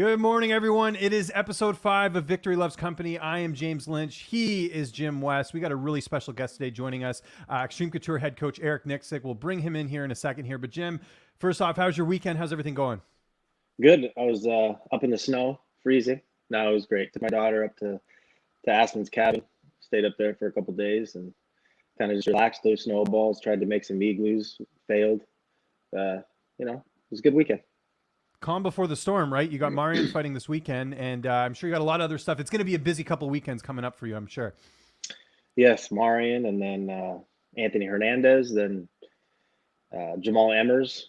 Good morning, everyone. It is episode 5 of Victory Loves Company. I am James Lynch. He is Jim West. We got a really special guest today joining us, Xtreme Couture head coach Eric Nicksick. We'll bring him in here in a second here. But Jim, first off, how's your weekend? How's everything going? Good. I was up in the snow, freezing. No, it was great. Took my daughter up to Aspen's cabin, stayed up there for a couple days, and kind of just relaxed, those snowballs. Tried to make some igloos, failed. It was a good weekend. Calm before the storm, right? You got Marion fighting this weekend, and I'm sure you got a lot of other stuff. It's going to be a busy couple weekends coming up for you, I'm sure. Yes, Marion, and then Anthony Hernandez, then Jamal Emmers,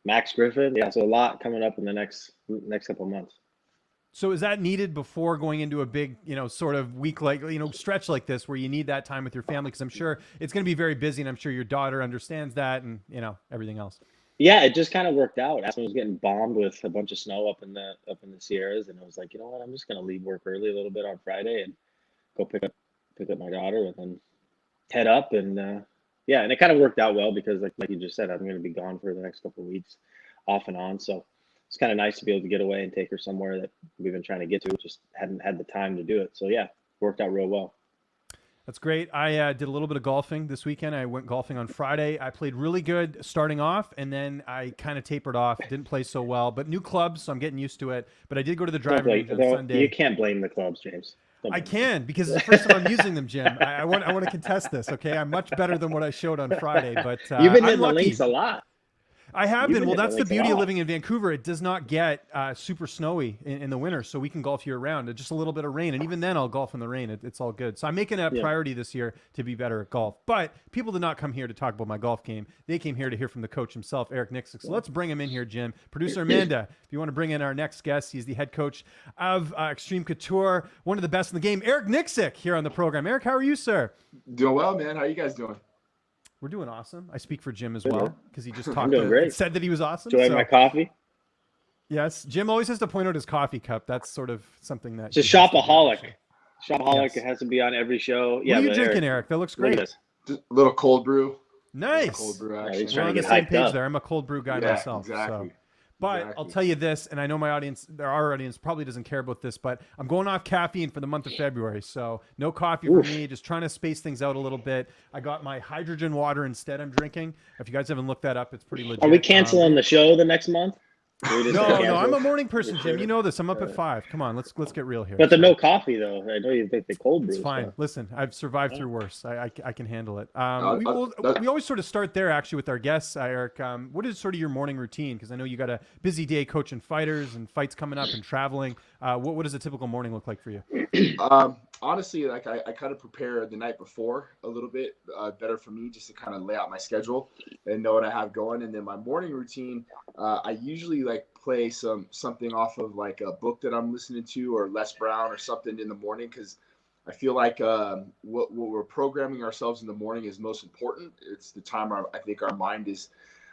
Max Griffin. Yeah, so a lot coming up in the next couple of months. So is that needed before going into a big, sort of week stretch like this where you need that time with your family? Because I'm sure it's going to be very busy, and I'm sure your daughter understands that, and everything else. Yeah, it just kind of worked out. Aspen was getting bombed with a bunch of snow up in the Sierras, and I was like, you know what, I'm just gonna leave work early a little bit on Friday and go pick up my daughter, and then head up, and and it kind of worked out well because like you just said, I'm gonna be gone for the next couple of weeks, off and on. So it's kind of nice to be able to get away and take her somewhere that we've been trying to get to, just hadn't had the time to do it. So yeah, worked out real well. That's great. I did a little bit of golfing this weekend. I went golfing on Friday. I played really good starting off, and then I kind of tapered off. Didn't play so well, but new clubs, so I'm getting used to it. But I did go to the driving range on Sunday. You can't blame the clubs, James. I can, because it's the first time I'm using them, Jim. I want to contest this, okay? I'm much better than what I showed on Friday, but you've been in the links a lot. I have been. Well, that's the beauty of living in Vancouver. It does not get super snowy in the winter, so we can golf year round. Just a little bit of rain, and even then I'll golf in the rain. It's all good. So I'm making a priority this year to be better at golf. But people did not come here to talk about my golf game. They came here to hear from the coach himself, Eric Nicksick. So let's bring him in here, Jim. Producer Amanda, if you want to bring in our next guest, he's the head coach of Xtreme Couture, one of the best in the game, Eric Nicksick, here on the program. Eric, how are you, sir? Doing well, man. How are you guys doing? We're doing awesome. I speak for Jim as well because he just said that he was awesome. Enjoying my coffee. Yes, Jim always has to point out his coffee cup. That's sort of something that. It's a shopaholic. Shopaholic. Yes. It has to be on every show. What are you drinking, Eric? That looks great. Just a little cold brew. Nice. Cold brew action. We're on the same page there. I'm a cold brew guy myself. Exactly. So. But I'll tell you this, and I know our audience probably doesn't care about this, but I'm going off caffeine for the month of February. So no coffee for me, just trying to space things out a little bit. I got my hydrogen water instead I'm drinking. If you guys haven't looked that up, it's pretty legit. Are we canceling the show the next month? No, I'm a morning person, Jim. You know this. I'm up at 5. Come on, let's get real here. But no coffee, though. I know you think the cold brew. It's fine. So. Listen, I've survived through worse. I can handle it. We always sort of start there, actually, with our guests, Eric. What is sort of your morning routine? Because I know you got a busy day coaching fighters and fights coming up and traveling. What does a typical morning look like for you? Honestly, I kind of prepare the night before a little bit better for me, just to kind of lay out my schedule and know what I have going. And then my morning routine, I usually play something off of like a book that I'm listening to, or Les Brown or something in the morning, because I feel like what we're programming ourselves in the morning is most important. It's the time I think our mind is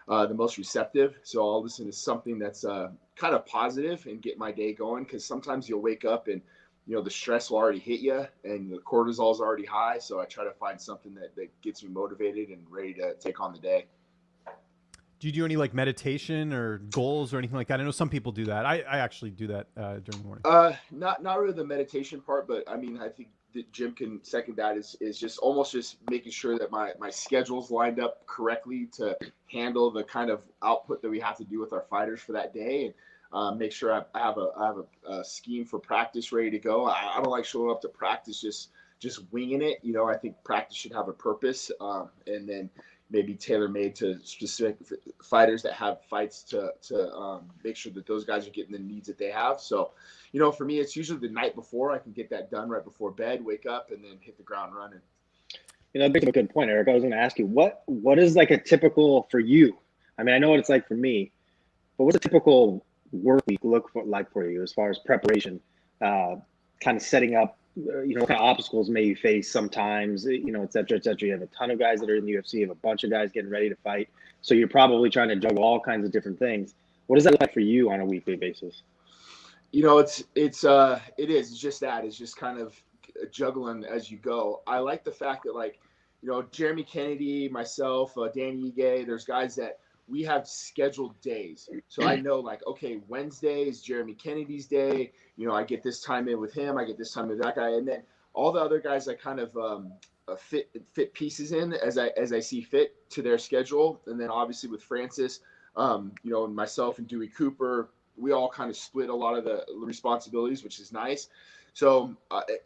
the most receptive. So I'll listen to something that's kind of positive and get my day going, because sometimes you'll wake up and the stress will already hit you and the cortisol is already high. So I try to find something that gets me motivated and ready to take on the day. Do you do any meditation or goals or anything like that? I know some people do that. I actually do that during the morning. Not really the meditation part, but I mean, I think that Jim can second that is just almost just making sure that my schedule's lined up correctly to handle the kind of output that we have to do with our fighters for that day. And make sure I have a scheme for practice ready to go. I don't like showing up to practice just winging it. I think practice should have a purpose, and then maybe tailor-made to specific fighters that have fights to make sure that those guys are getting the needs that they have. So, for me, it's usually the night before. I can get that done right before bed, wake up, and then hit the ground running. That makes a good point, Eric. I was going to ask you, what is a typical for you? I mean, I know what it's like for me, but what's a typical work week look like for you as far as preparation, kind of setting up, what kind of obstacles may you face sometimes, et cetera, et cetera. You have a ton of guys that are in the UFC, you have a bunch of guys getting ready to fight. So you're probably trying to juggle all kinds of different things. What is that like for you on a weekly basis? It is. It's just that. It's just kind of juggling as you go. I like the fact that Jeremy Kennedy, myself, Danny Ige, there's guys that we have scheduled days. So I know like, okay, Wednesday is Jeremy Kennedy's day. You know, I get this time in with him. I get this time with that guy. And then all the other guys I kind of fit pieces in as I see fit to their schedule. And then obviously with Francis, you know, and myself and Dewey Cooper, we all kind of split a lot of the responsibilities, which is nice. So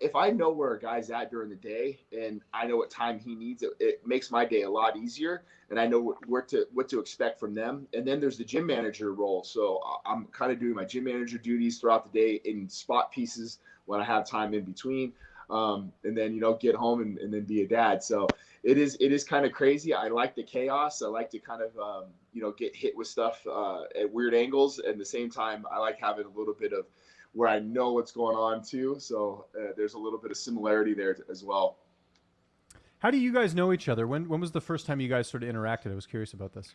if I know where a guy's at during the day and I know what time he needs, it makes my day a lot easier, and I know what to expect from them. And then there's the gym manager role. So I'm kind of doing my gym manager duties throughout the day in spot pieces when I have time in between, and then, you know, get home and then be a dad. So it is kind of crazy. I like the chaos. I like to kind of you know, get hit with stuff at weird angles. At the same time, I like having a little bit of where I know what's going on too. So there's a little bit of similarity there as well. How do you guys know each other? When was the first time you guys sort of interacted? I was curious about this.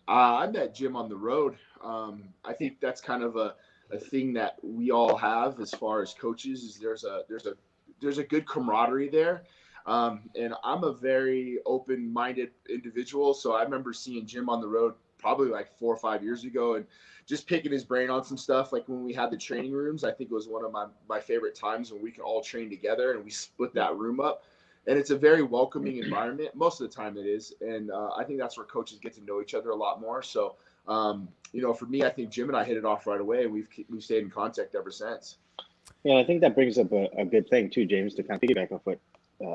I met Jim on the road. I think that's kind of a thing that we all have as far as coaches, is there's a good camaraderie there. And I'm a very open-minded individual. So I remember seeing Jim on the road probably like 4 or 5 years ago and just picking his brain on some stuff. Like when we had the training rooms, I think it was one of my favorite times when we could all train together and we split that room up. And it's a very welcoming environment. Most of the time it is. And I think that's where coaches get to know each other a lot more. So, you know, for me, I think Jim and I hit it off right away, and we've stayed in contact ever since. Yeah, I think that brings up a good thing too, James, to kind of piggyback off what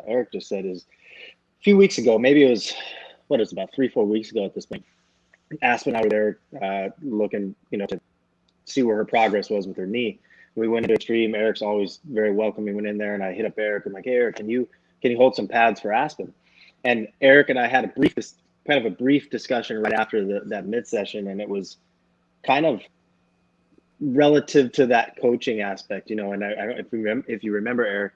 Eric just said. Is a few weeks ago, maybe it was, about 3-4 weeks ago at this point, Aspen and I were there looking, you know, to see where her progress was with her knee. We went into Xtreme. Eric's always very welcoming. Went in there and I hit up Eric. I'm like, hey, Eric, can you hold some pads for Aspen? And Eric and I had a brief discussion right after that mid session, and it was kind of relative to that coaching aspect, you know. And if you remember, Eric,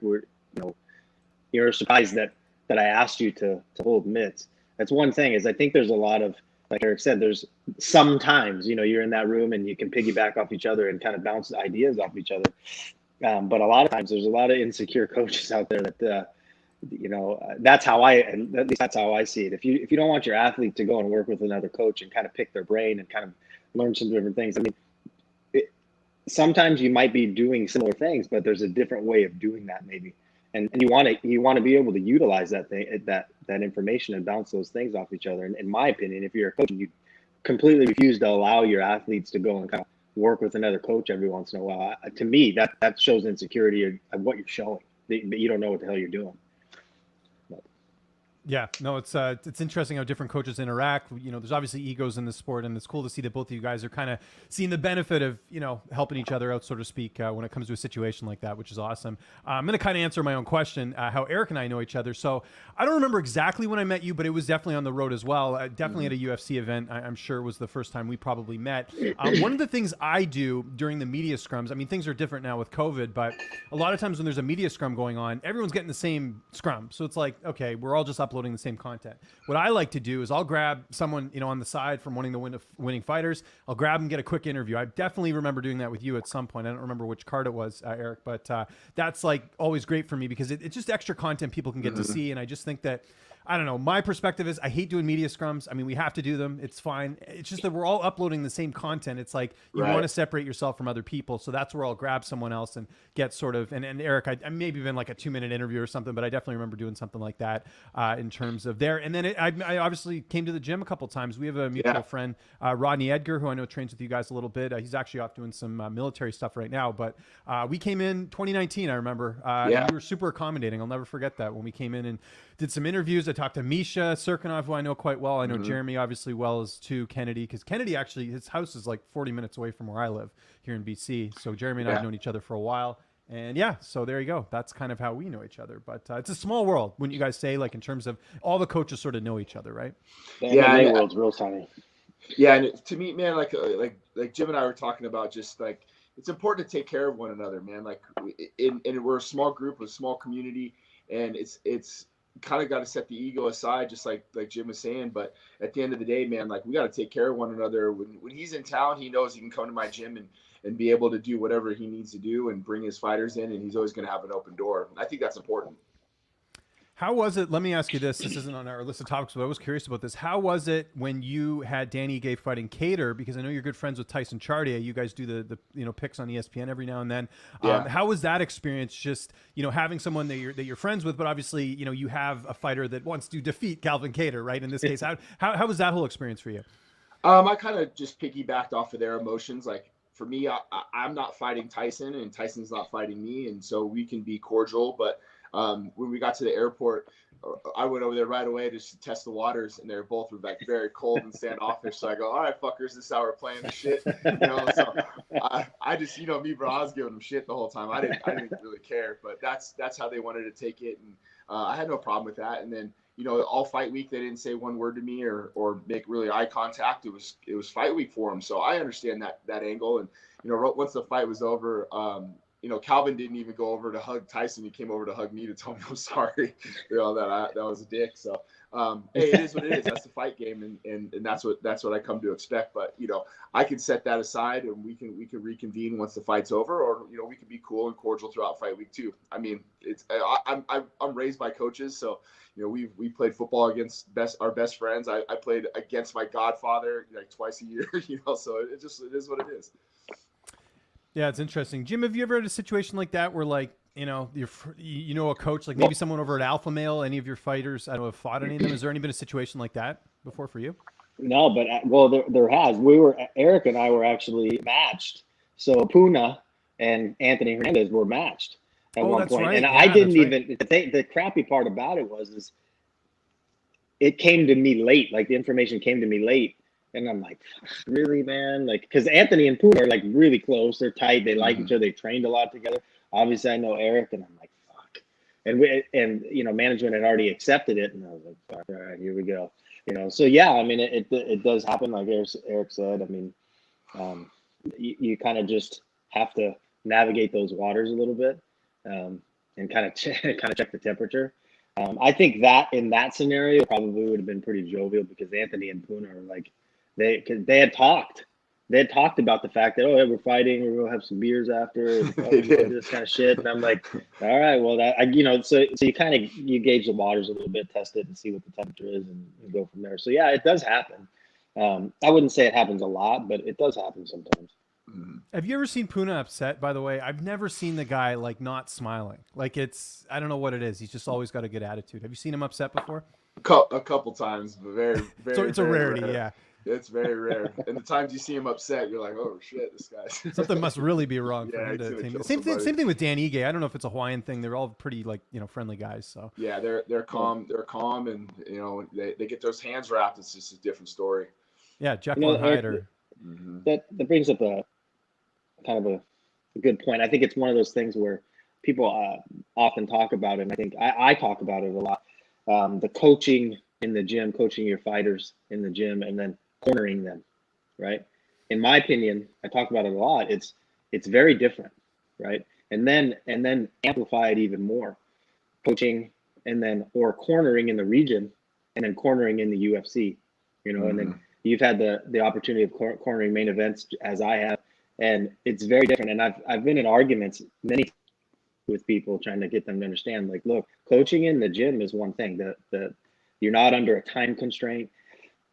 you're surprised that I asked you to hold mitts. That's one thing. Is I think there's a lot of, like Eric said, there's sometimes, you know, you're in that room and you can piggyback off each other and kind of bounce ideas off each other. But a lot of times there's a lot of insecure coaches out there that, you know, at least that's how I see it. If you don't want your athlete to go and work with another coach and kind of pick their brain and kind of learn some different things, I mean, sometimes you might be doing similar things, but there's a different way of doing that maybe. And you want to be able to utilize that information and bounce those things off each other. And in my opinion, if you're a coach and you completely refuse to allow your athletes to go and kind of work with another coach every once in a while, to me, that shows insecurity of what you're showing. But you don't know what the hell you're doing. Yeah, no, it's interesting how different coaches interact. You know, there's obviously egos in the sport, and it's cool to see that both of you guys are kind of seeing the benefit of, you know, helping each other out, so to speak, when it comes to a situation like that, which is awesome. I'm going to kind of answer my own question, how Eric and I know each other. So I don't remember exactly when I met you, but it was definitely on the road as well. Definitely at a UFC event. I'm sure was the first time we probably met. One of the things I do during the media scrums, I mean, things are different now with COVID, but a lot of times when there's a media scrum going on, everyone's getting the same scrum. So it's like, okay, we're all just uploading the same content. What I like to do is I'll grab someone, you know, on the side from one of the winning fighters. I'll grab and get a quick interview. I definitely remember doing that with you at some point. I don't remember which card it was, Eric, but that's like always great for me because it's just extra content people can get to see. And I just think that, I don't know, my perspective is I hate doing media scrums. I mean, we have to do them. It's fine. It's just that we're all uploading the same content. It's like you want to separate yourself from other people. So that's where I'll grab someone else and get sort of, and Eric, I maybe been like a 2-minute interview or something, but I definitely remember doing something like that in terms of there. And then I obviously came to the gym a couple times. We have a mutual friend, Rodney Edgar, who I know trains with you guys a little bit. He's actually off doing some military stuff right now, but we came in 2019, I remember. And you were super accommodating. I'll never forget that when we came in and did some interviews. I talked to Misha Serkinov, who I know quite well. I know Jeremy obviously well as too, Kennedy, because Kennedy actually, his house is like 40 minutes away from where I live here in BC. So Jeremy and I have known each other for a while. And yeah, so there you go. That's kind of how we know each other. But it's a small world, wouldn't you guys say, like in terms of all the coaches sort of know each other, right? The MMA world's real tiny. Yeah, and to me, man, like Jim and I were talking about, just like it's important to take care of one another, man. Like we're a small group, a small community, and it's kind of got to set the ego aside, just like Jim was saying. But at the end of the day, man, like we got to take care of one another. When he's in town, he knows he can come to my gym and be able to do whatever he needs to do and bring his fighters in, and he's always going to have an open door. I think that's important. How was it? Let me ask you this. This isn't on our list of topics, but I was curious about this. How was it when you had Danny Gay fighting Cater? Because I know you're good friends with Tyson Chartier. You guys do the picks on ESPN every now and then. Yeah. How was that experience? Just having someone that you're friends with, but obviously you have a fighter that wants to defeat Calvin Cater, right? In this case, how was that whole experience for you? I kind of just piggybacked off of their emotions. Like for me, I'm not fighting Tyson, and Tyson's not fighting me, and so we can be cordial. But when we got to the airport, I went over there right away just to test the waters, and they were both like very cold and standoffish. So I go, all right, fuckers, this is how we're playing the shit. So I just, me, bro, I was giving them shit the whole time. I didn't really care, but that's how they wanted to take it, and I had no problem with that. And then all fight week they didn't say one word to me or make really eye contact. It was fight week for them, so I understand that angle. And once the fight was over, Calvin didn't even go over to hug Tyson. He came over to hug me to tell me I'm sorry, that was a dick. So, hey, it is what it is. That's the fight game, and that's what I come to expect. But I can set that aside, and we can reconvene once the fight's over, or we can be cool and cordial throughout fight week too. I mean, I'm raised by coaches, so we played football against our best friends. I played against my godfather like twice a year, so it is what it is. Yeah, it's interesting. Jim, have you ever had a situation like that where like, you're a coach, like maybe someone over at Alpha Male, any of your fighters, I don't know, have fought any of them? Has there been a situation like that before for you? No, but there has. Eric and I were actually matched. So Puna and Anthony Hernandez were matched at one point. Right. And yeah, I didn't even, the crappy part about it is it came to me late. Like the information came to me late. And I'm like, really, man? Like, because Anthony and Puna are like really close. They're tight. They like each other. They trained a lot together. Obviously, I know Eric, and I'm like, fuck. And management had already accepted it, and I was like, fuck, all right, here we go. So yeah, I mean, it does happen. Like Eric said, I mean, you kind of just have to navigate those waters a little bit, and kind of check the temperature. I think that in that scenario probably would have been pretty jovial because Anthony and Puna are like. They had talked about the fact that, oh, yeah, we're fighting, we're gonna have some beers after, and this kind of shit. And I'm like, all right, well, so you kind of gauge the waters a little bit, test it, and see what the temperature is, and go from there. So yeah, it does happen. I wouldn't say it happens a lot, but it does happen sometimes. Have you ever seen Puna upset? By the way, I've never seen the guy like not smiling. Like I don't know what it is. He's just always got a good attitude. Have you seen him upset before? A couple times, but very, very. So it's a rarity, rare. yeah. It's very rare. And the times you see him upset, you're like, oh shit, this guy's something must really be wrong for him to same thing with Dan Ige. I don't know if it's a Hawaiian thing. They're all pretty friendly guys. So yeah, they're calm. They're calm, and they get those hands wrapped. It's just a different story. Yeah, Jeff Hyder. That brings up a kind of a good point. I think it's one of those things where people often talk about it, and I think I talk about it a lot. The coaching in the gym, coaching your fighters in the gym, and then cornering them, right? In my opinion, I talk about it a lot. It's very different, right? And then amplify it even more, coaching or cornering in the region, and then cornering in the UFC, and then you've had the opportunity of cornering main events as I have, and it's very different. And I've been in arguments many with people trying to get them to understand, like, look, coaching in the gym is one thing. The you're not under a time constraint.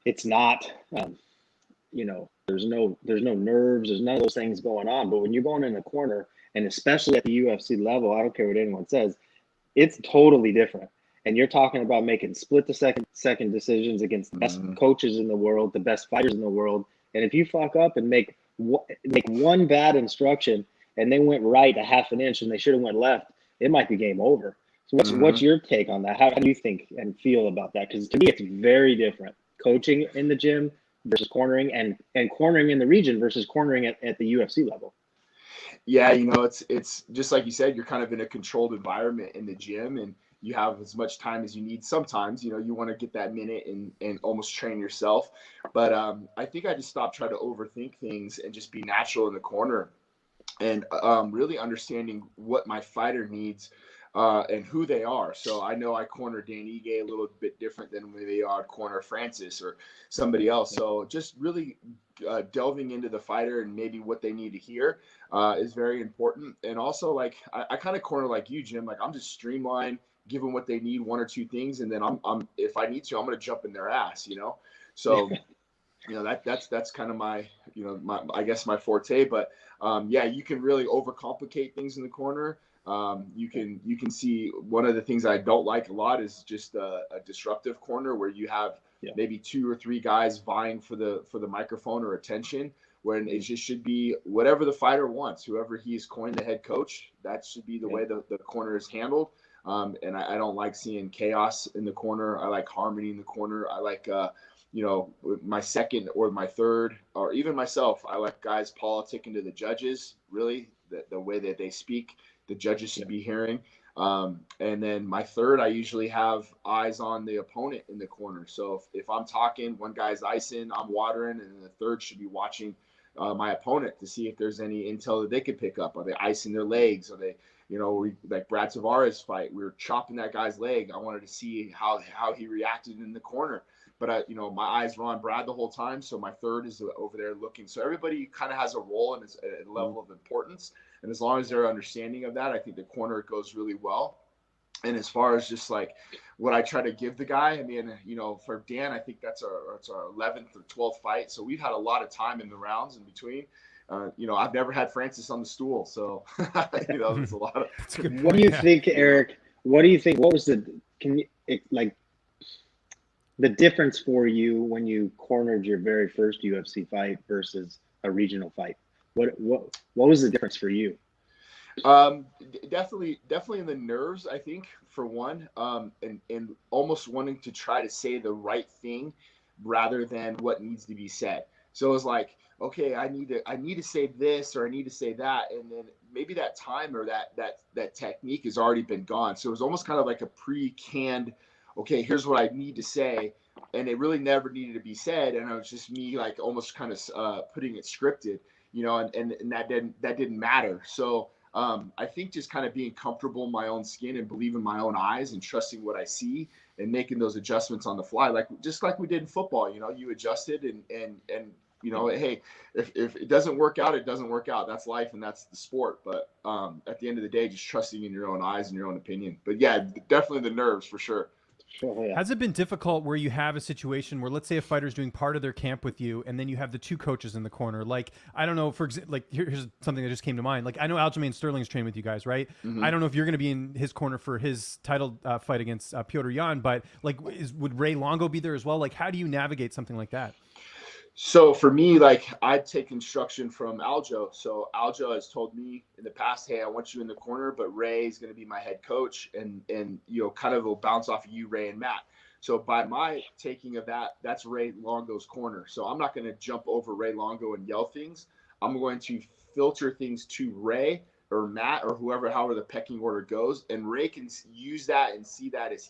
It's not, there's no nerves. There's none of those things going on. But when you're going in the corner, and especially at the UFC level, I don't care what anyone says, it's totally different. And you're talking about making split the second decisions against the best coaches in the world, the best fighters in the world. And if you fuck up and make one bad instruction, and they went right a half an inch, and they should have went left, it might be game over. So what's your take on that? How do you think and feel about that? Because to me, it's very different. Coaching in the gym versus cornering, and cornering in the region versus cornering at the UFC level. Yeah, it's just like you said, you're kind of in a controlled environment in the gym, and you have as much time as you need. Sometimes, you want to get that minute and almost train yourself. But I think I just stopped trying to overthink things and just be natural in the corner, and really understanding what my fighter needs. And who they are. So I know I corner Dan Ige a little bit different than when they are corner Francis or somebody else. So just really delving into the fighter and maybe what they need to hear is very important. And also, like, I kind of corner like you, Jim. Like, I'm just streamlined, give them what they need, 1 or 2 things, and then I'm if I need to, I'm going to jump in their ass, you know. So you know, that's kind of my, you know, my, I guess my forte. But yeah, you can really overcomplicate things in the corner. You can see one of the things I don't like a lot is just a disruptive corner where you have maybe 2 or 3 guys vying for the microphone or attention, when it just should be whatever the fighter wants. Whoever he's coined the head coach, that should be the way the corner is handled. And I don't like seeing chaos in the corner. I like harmony in the corner. I like, you know, my second or my third, or even myself, I like guys politicking to the judges, really, the way that they speak, the judges should be hearing. And then my third, I usually have eyes on the opponent in the corner. So if I'm talking, one guy's icing, I'm watering, and the third should be watching my opponent to see if there's any intel that they could pick up. Are they icing their legs? Are they, you know, like Brad Tavares fight, we were chopping that guy's leg. I wanted to see how he reacted in the corner. But you know, my eyes were on Brad the whole time, so my third is over there looking. So everybody kind of has a role and is a level of importance, and as long as they're understanding of that, I think the corner goes really well. And as far as just like what I try to give the guy, I mean, you know, for Dan, I think that's our 11th or 12th fight, so we've had a lot of time in the rounds in between. You know, I've never had Francis on the stool, so you know, there's a lot of. What do you think, Eric? What do you think? What was the difference for you when you cornered your very first UFC fight versus a regional fight? What was the difference for you? Definitely in the nerves, I think, for one, and almost wanting to try to say the right thing rather than what needs to be said. So it was like, okay, I need to say this, or I need to say that, and then maybe that time or that technique has already been gone. So it was almost kind of like a pre-canned, okay, here's what I need to say, and it really never needed to be said, and it was just me like almost kind of putting it scripted, you know, and that didn't matter. So I think just kind of being comfortable in my own skin and believing my own eyes and trusting what I see and making those adjustments on the fly, just like we did in football. You know, you adjusted and you know, hey, if it doesn't work out, it doesn't work out. That's life and that's the sport. But at the end of the day, just trusting in your own eyes and your own opinion. But yeah, definitely the nerves for sure. Has it been difficult where you have a situation where, let's say, a fighter's doing part of their camp with you, and then you have the 2 coaches in the corner? Like, I don't know, for example, like here's something that just came to mind. Like, I know Aljamain Sterling's trained with you guys, right? I don't know if you're going to be in his corner for his title fight against Petr Yan, but like, would Ray Longo be there as well? Like, how do you navigate something like that? So for me, like, I take instruction from Aljo. So Aljo has told me in the past, hey, I want you in the corner, but Ray is going to be my head coach, and you know, kind of will bounce off of you, Ray and Matt. So by my taking of that, that's Ray Longo's corner. So I'm not going to jump over Ray Longo and yell things. I'm going to filter things to Ray or Matt or however the pecking order goes, and Ray can use that and see that as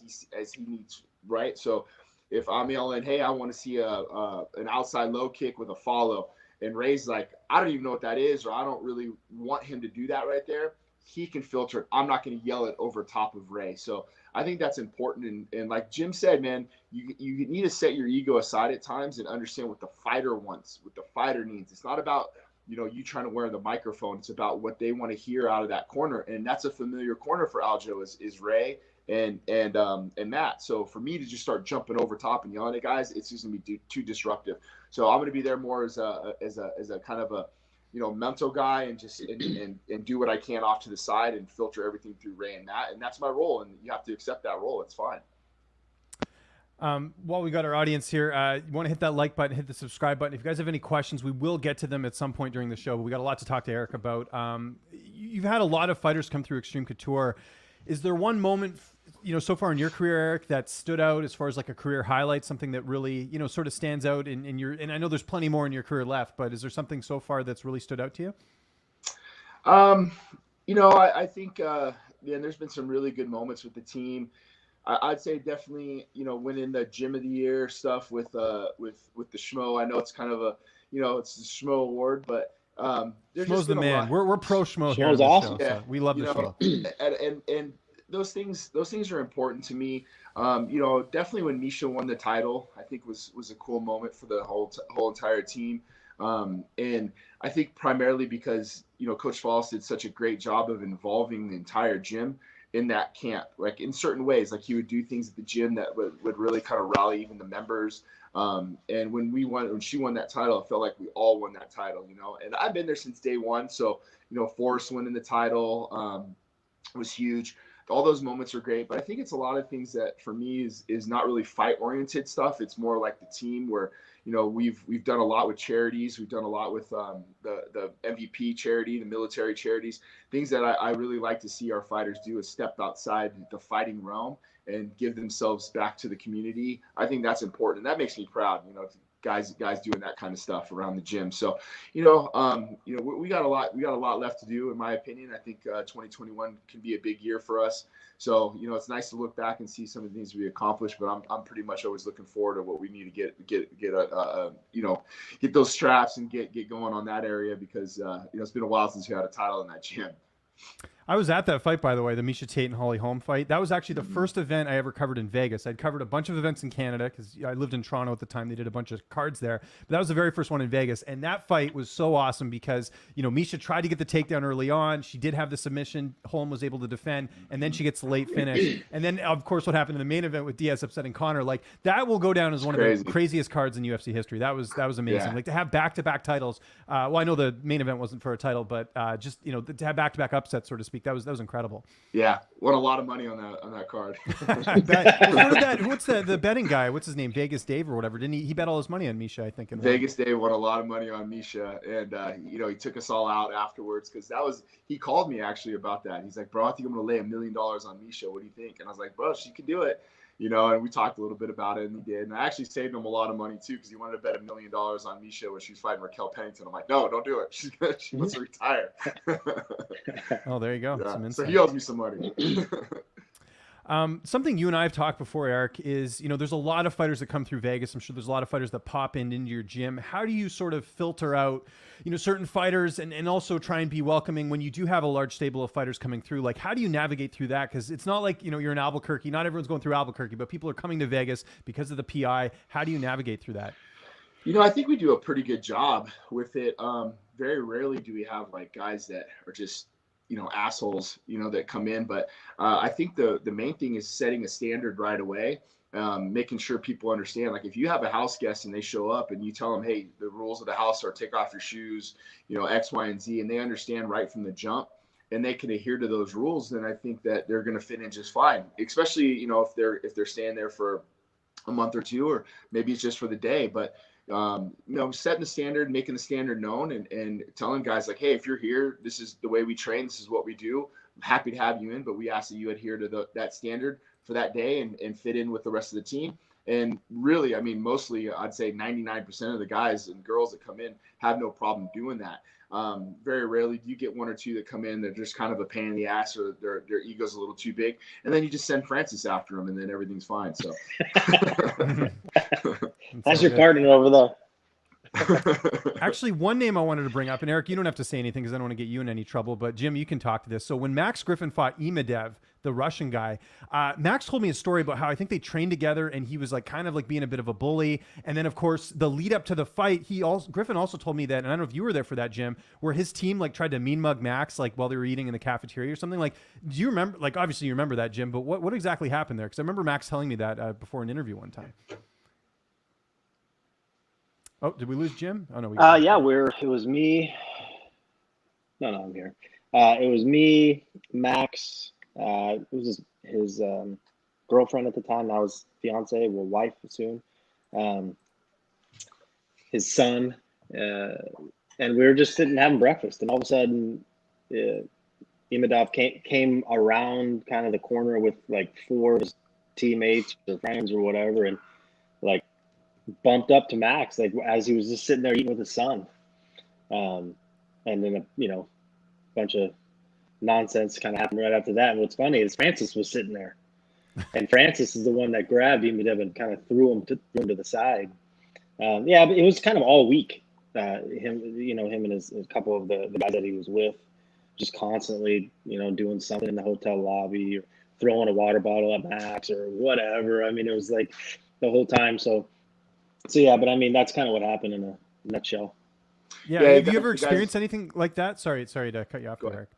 he needs, right? So if I'm yelling, hey, I want to see an outside low kick with a follow, and Ray's like, I don't even know what that is, or I don't really want him to do that right there, he can filter it. I'm not going to yell it over top of Ray. So I think that's important. And like Jim said, man, you need to set your ego aside at times and understand what the fighter wants, what the fighter needs. It's not about, you know, you trying to wear the microphone. It's about what they want to hear out of that corner. And that's a familiar corner for Aljo is Ray and Matt. So for me to just start jumping over top and yelling at guys, it's just gonna be too disruptive. So I'm gonna be there more as a kind of a, you know, mental guy, and just and do what I can off to the side and filter everything through Ray and Matt, and that's my role, and you have to accept that role. It's fine. While we got our audience here, you want to hit that like button, hit the subscribe button. If you guys have any questions, we will get to them at some point during the show, but we got a lot to talk to Eric about. You've had a lot of fighters come through Xtreme Couture. Is there one moment, you know, so far in your career, Eric, that stood out as far as like a career highlight, something that really, you know, sort of stands out in your, and I know there's plenty more in your career left, but is there something so far that's really stood out to you? You know, I think, there's been some really good moments with the team. I'd say definitely, you know, winning the Gym of the Year stuff with the Schmo. I know it's kind of a, you know, it's the Schmo award, but Schmo's the man. We're pro Schmo here. Schmo's awesome. Show, so we love the Schmo. And those things are important to me. You know, definitely when Misha won the title, I think was a cool moment for the whole entire team. And I think primarily because, you know, Coach Falls did such a great job of involving the entire gym in that camp, like in certain ways. Like he would do things at the gym that would really kind of rally even the members. And when she won that title, it felt like we all won that title, you know. And I've been there since day one, so you know, Forrest winning the title was huge. All those moments are great, but I think it's a lot of things that for me is not really fight oriented stuff. It's more like the team where, you know, we've done a lot with charities. We've done a lot with the MVP charity, the military charities, things that I really like to see our fighters do is step outside the fighting realm and give themselves back to the community. I think that's important. And that makes me proud, you know, guys doing that kind of stuff around the gym. So, you know, we got a lot left to do, in my opinion. I think 2021 can be a big year for us. So, you know, it's nice to look back and see some of the things we accomplished, but I'm pretty much always looking forward to what we need to get those straps and get going on that area, because, you know, it's been a while since we had a title in that gym. I was at that fight, by the way, the Miesha Tate and Holly Holm fight. That was actually the first event I ever covered in Vegas. I'd covered a bunch of events in Canada because I lived in Toronto at the time. They did a bunch of cards there. But that was the very first one in Vegas. And that fight was so awesome because, you know, Miesha tried to get the takedown early on. She did have the submission. Holm was able to defend. And then she gets the late finish. And then, of course, what happened in the main event with Diaz upsetting Conor, like that will go down as one of the craziest cards in UFC history. That was amazing. Yeah. Like to have back-to-back titles. Well, I know the main event wasn't for a title, but just, you know, to have back-to-back upsets, so to speak, that was incredible. Yeah, won a lot of money on that card. I bet. What's the betting guy? What's his name? Vegas Dave or whatever? Didn't he bet all his money on Miesha? I think. Vegas Dave won a lot of money on Miesha, and you know, he took us all out afterwards because he called me actually about that. He's like, "Bro, I think I'm gonna lay $1 million on Miesha. What do you think?" And I was like, "Bro, she could do it." You know, and we talked a little bit about it, and he did. And I actually saved him a lot of money too, because he wanted to bet $1 million on Miesha when she was fighting Raquel Pennington. I'm like, no, don't do it. She wants to retire. Oh, there you go. Yeah. So he owes me some money. Something you and I have talked before, Eric, is, you know, there's a lot of fighters that come through Vegas. I'm sure there's a lot of fighters that pop into your gym. How do you sort of filter out, you know, certain fighters and also try and be welcoming when you do have a large stable of fighters coming through? Like, how do you navigate through that? Because it's not like, you know, you're in Albuquerque. Not everyone's going through Albuquerque, but people are coming to Vegas because of the PI. How do you navigate through that? You know, I think we do a pretty good job with it. Very rarely do we have like guys that are just, you know, assholes, you know, that come in. But I think the main thing is setting a standard right away, making sure people understand. Like if you have a house guest and they show up and you tell them, hey, the rules of the house are take off your shoes, you know, X, Y, and Z, and they understand right from the jump and they can adhere to those rules, then I think that they're going to fit in just fine. Especially, you know, if they're staying there for a month or two, or maybe it's just for the day. But you know, setting the standard, making the standard known, and telling guys like, hey, if you're here, this is the way we train, this is what we do. I'm happy to have you in, but we ask that you adhere to that standard for that day and fit in with the rest of the team. And really, I mean, mostly I'd say 99% of the guys and girls that come in have no problem doing that. Very rarely do you get one or two that come in, they're just kind of a pain in the ass, or their ego's a little too big. And then you just send Francis after them and then everything's fine. So that's your partner over there. Actually, one name I wanted to bring up, and Eric, you don't have to say anything because I don't want to get you in any trouble, but Jim, you can talk to this. So when Max Griffin fought Imadev, the Russian guy, Max told me a story about how I think they trained together and he was like kind of like being a bit of a bully. And then of course the lead up to the fight, Griffin also told me that, and I don't know if you were there for that, Jim, where his team like tried to mean mug Max like while they were eating in the cafeteria or something. Like, do you remember, like obviously you remember that, Jim, but what exactly happened there? Because I remember Max telling me that before an interview one time. Oh, did we lose Jim? Oh no. Yeah, it was me. No, I'm here. It was me, Max. It was his girlfriend at the time. Now his fiance, well, wife soon. His son, and we were just sitting having breakfast, and all of a sudden, Imadov came around kind of the corner with like 4 of his teammates or friends or whatever, and like bumped up to Max like as he was just sitting there eating with his son, and then a bunch of nonsense kind of happened right after that. And what's funny is Francis was sitting there, and Francis is the one that grabbed him and kind of threw him to the side. Yeah, but it was kind of all week. Him and a couple of the guys that he was with, just constantly doing something in the hotel lobby or throwing a water bottle at Max or whatever. I mean, it was like the whole time. So yeah, but I mean, that's kind of what happened in a nutshell. Yeah. Have you ever experienced anything like that? Sorry to cut you off, Eric.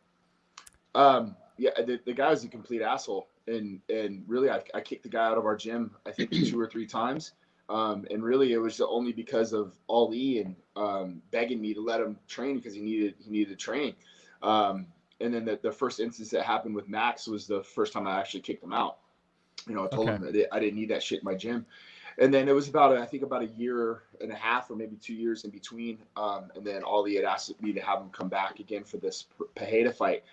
the guy was a complete asshole. And really, I kicked the guy out of our gym, I think 2 or 3 times. And really, it was only because of Ali and begging me to let him train because he needed to train. And then the first instance that happened with Max was the first time I actually kicked him out. I told him that I didn't need that shit in my gym. And then it was about a year and a half or maybe 2 years in between. And then Ali had asked me to have him come back again for this Pajeda fight.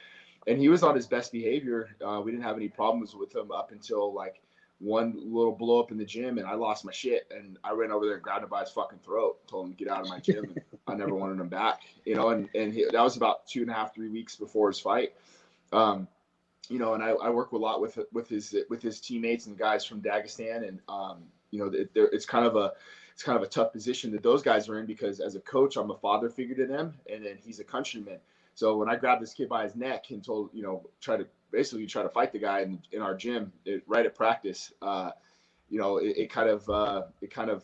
And he was on his best behavior. We didn't have any problems with him up until like one little blow up in the gym, and I lost my shit. And I ran over there and grabbed him by his fucking throat, told him to get out of my gym. And I never wanted him back, and that was about 2.5, 3 weeks before his fight. And I work a lot with his teammates and guys from Dagestan, and it's kind of a tough position that those guys are in, because as a coach, I'm a father figure to them, and then he's a countryman. So when I grabbed this kid by his neck and told, try to fight the guy in our gym right at practice, it kind of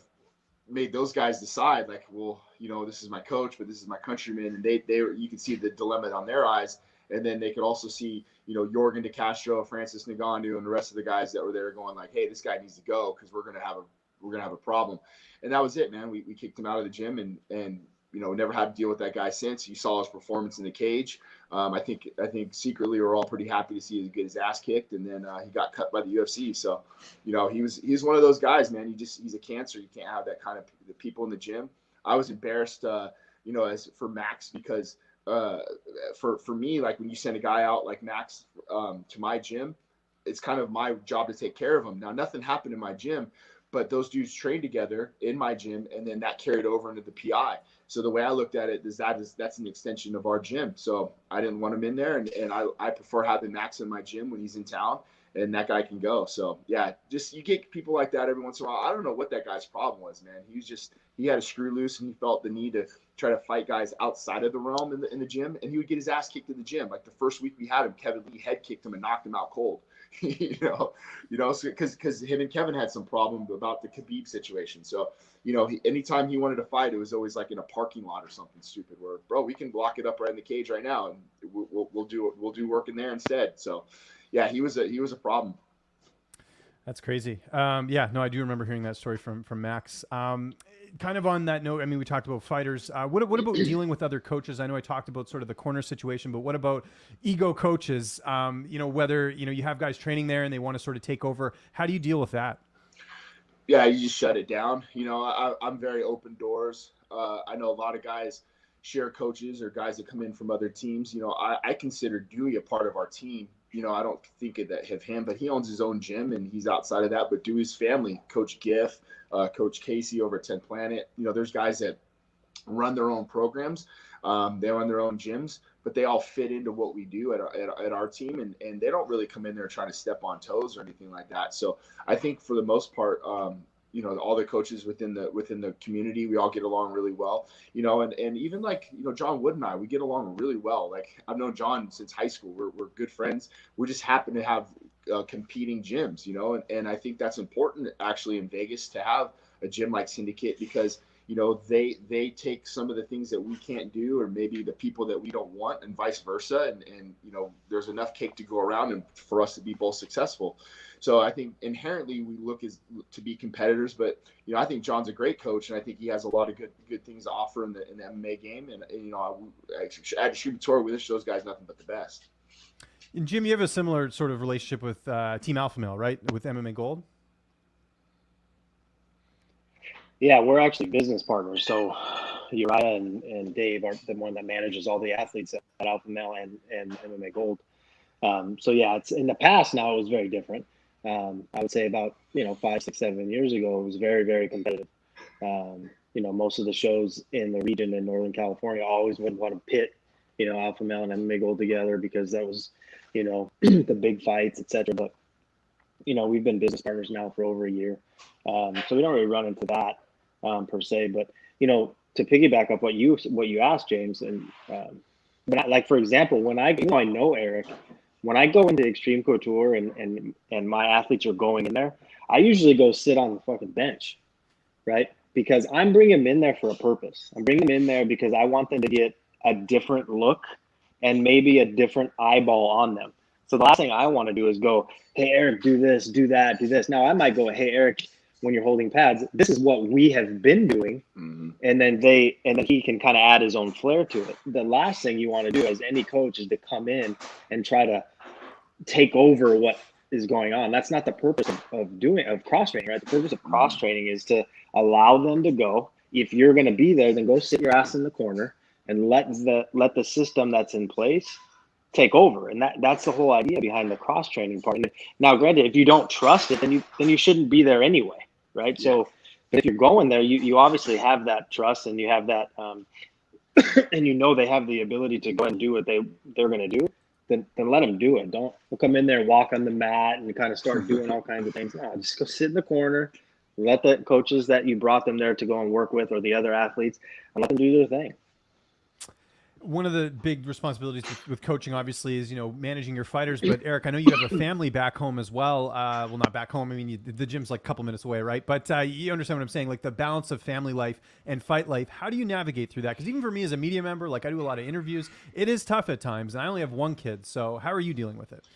made those guys decide, like, well, this is my coach, but this is my countryman, and you can see the dilemma on their eyes. And then they could also see, Jorgen De Castro, Francis Ngannou, and the rest of the guys that were there going like, hey, this guy needs to go because we're gonna have a problem. And that was it, man. We kicked him out of the gym, and never had to deal with that guy since. You saw his performance in the cage. I think secretly we're all pretty happy to see him get his ass kicked, and then he got cut by the UFC. So, he's one of those guys, man. He's a cancer. You can't have that kind of the people in the gym. I was embarrassed, as for Max, because for me, like when you send a guy out like Max to my gym, it's kind of my job to take care of him. Now, nothing happened in my gym, but those dudes trained together in my gym, and then that carried over into the PI. So the way I looked at it is that's an extension of our gym. So I didn't want him in there, and I prefer having Max in my gym when he's in town, and that guy can go. So yeah, just you get people like that every once in a while. I don't know what that guy's problem was, man. He had a screw loose, and he felt the need to try to fight guys outside of the realm in the gym, and he would get his ass kicked in the gym. Like the first week we had him, Kevin Lee head kicked him and knocked him out cold. Because him and Kevin had some problem about the Khabib situation. So, anytime he wanted to fight, it was always like in a parking lot or something stupid where, bro, we can block it up right in the cage right now, and we'll do work in there instead. So, yeah, he was a problem. That's crazy. I do remember hearing that story from Max. Kind of on that note, I mean, we talked about fighters. What about dealing with other coaches? I know I talked about sort of the corner situation, but what about ego coaches? Whether, you have guys training there and they want to sort of take over. How do you deal with that? Yeah, you just shut it down. I'm very open doors. I know a lot of guys share coaches or guys that come in from other teams. I consider Dewey a part of our team. I don't think of him, but he owns his own gym and he's outside of that. But Dewey's family, Coach Giff, Coach Casey over at 10 Planet, there's guys that run their own programs. They run their own gyms, but they all fit into what we do at our team. And they don't really come in there trying to step on toes or anything like that. So I think for the most part, all the coaches within the community, we all get along really well, and even like, John Wood and I, we get along really well. Like I've known John since high school. We're good friends. We just happen to have competing gyms, and I think that's important actually in Vegas to have a gym like Syndicate, because they take some of the things that we can't do, or maybe the people that we don't want, and vice versa. And there's enough cake to go around and for us to be both successful. So I think inherently we look to be competitors, but I think John's a great coach, and I think he has a lot of good things to offer in the MMA game. And at Extreme Couture, we wish those guys nothing but the best. And Jim, you have a similar sort of relationship with Team Alpha Male, right? With MMA Gold. Yeah, we're actually business partners. So Uriah and Dave are the one that manages all the athletes at Alpha Male and MMA Gold. So yeah, it's in the past. Now it was very different. I would say about 5, 6, 7 years ago, it was very, very competitive. Most of the shows in the region in Northern California always would want to pit Alpha Male and MMA Gold together, because that was the big fights, etc. But we've been business partners now for over a year, so we don't really run into that per se. But to piggyback up what you asked, James, and like for example, when I know Eric. When I go into Xtreme Couture and my athletes are going in there, I usually go sit on the fucking bench, right? Because I'm bringing them in there for a purpose. I'm bringing them in there because I want them to get a different look and maybe a different eyeball on them. So the last thing I want to do is go, hey, Eric, do this, do that, do this. Now I might go, hey, Eric, when you're holding pads, this is what we have been doing. Mm-hmm. And then he can kind of add his own flair to it. The last thing you want to do as any coach is to come in and try to take over what is going on. That's not the purpose of cross training, right? The purpose of cross training is to allow them to go. If you're going to be there, then go sit your ass in the corner and let the system that's in place take over. And that's the whole idea behind the cross training part. And now, granted, if you don't trust it, then you shouldn't be there anyway, right? Yeah. So, but if you're going there, you obviously have that trust and you have that, and you know they have the ability to go and do what they're going to do. Then let them do it. Don't come in there, walk on the mat, and kind of start doing all kinds of things. No, just go sit in the corner. Let the coaches that you brought them there to go and work with, or the other athletes, and let them do their thing. One of the big responsibilities with coaching, obviously, is, managing your fighters. But Eric, I know you have a family back home as well. Well, not back home. I mean, the gym's like a couple minutes away, right? But you understand what I'm saying, like the balance of family life and fight life. How do you navigate through that? Because even for me as a media member, like I do a lot of interviews, it is tough at times, and I only have one kid. So how are you dealing with it?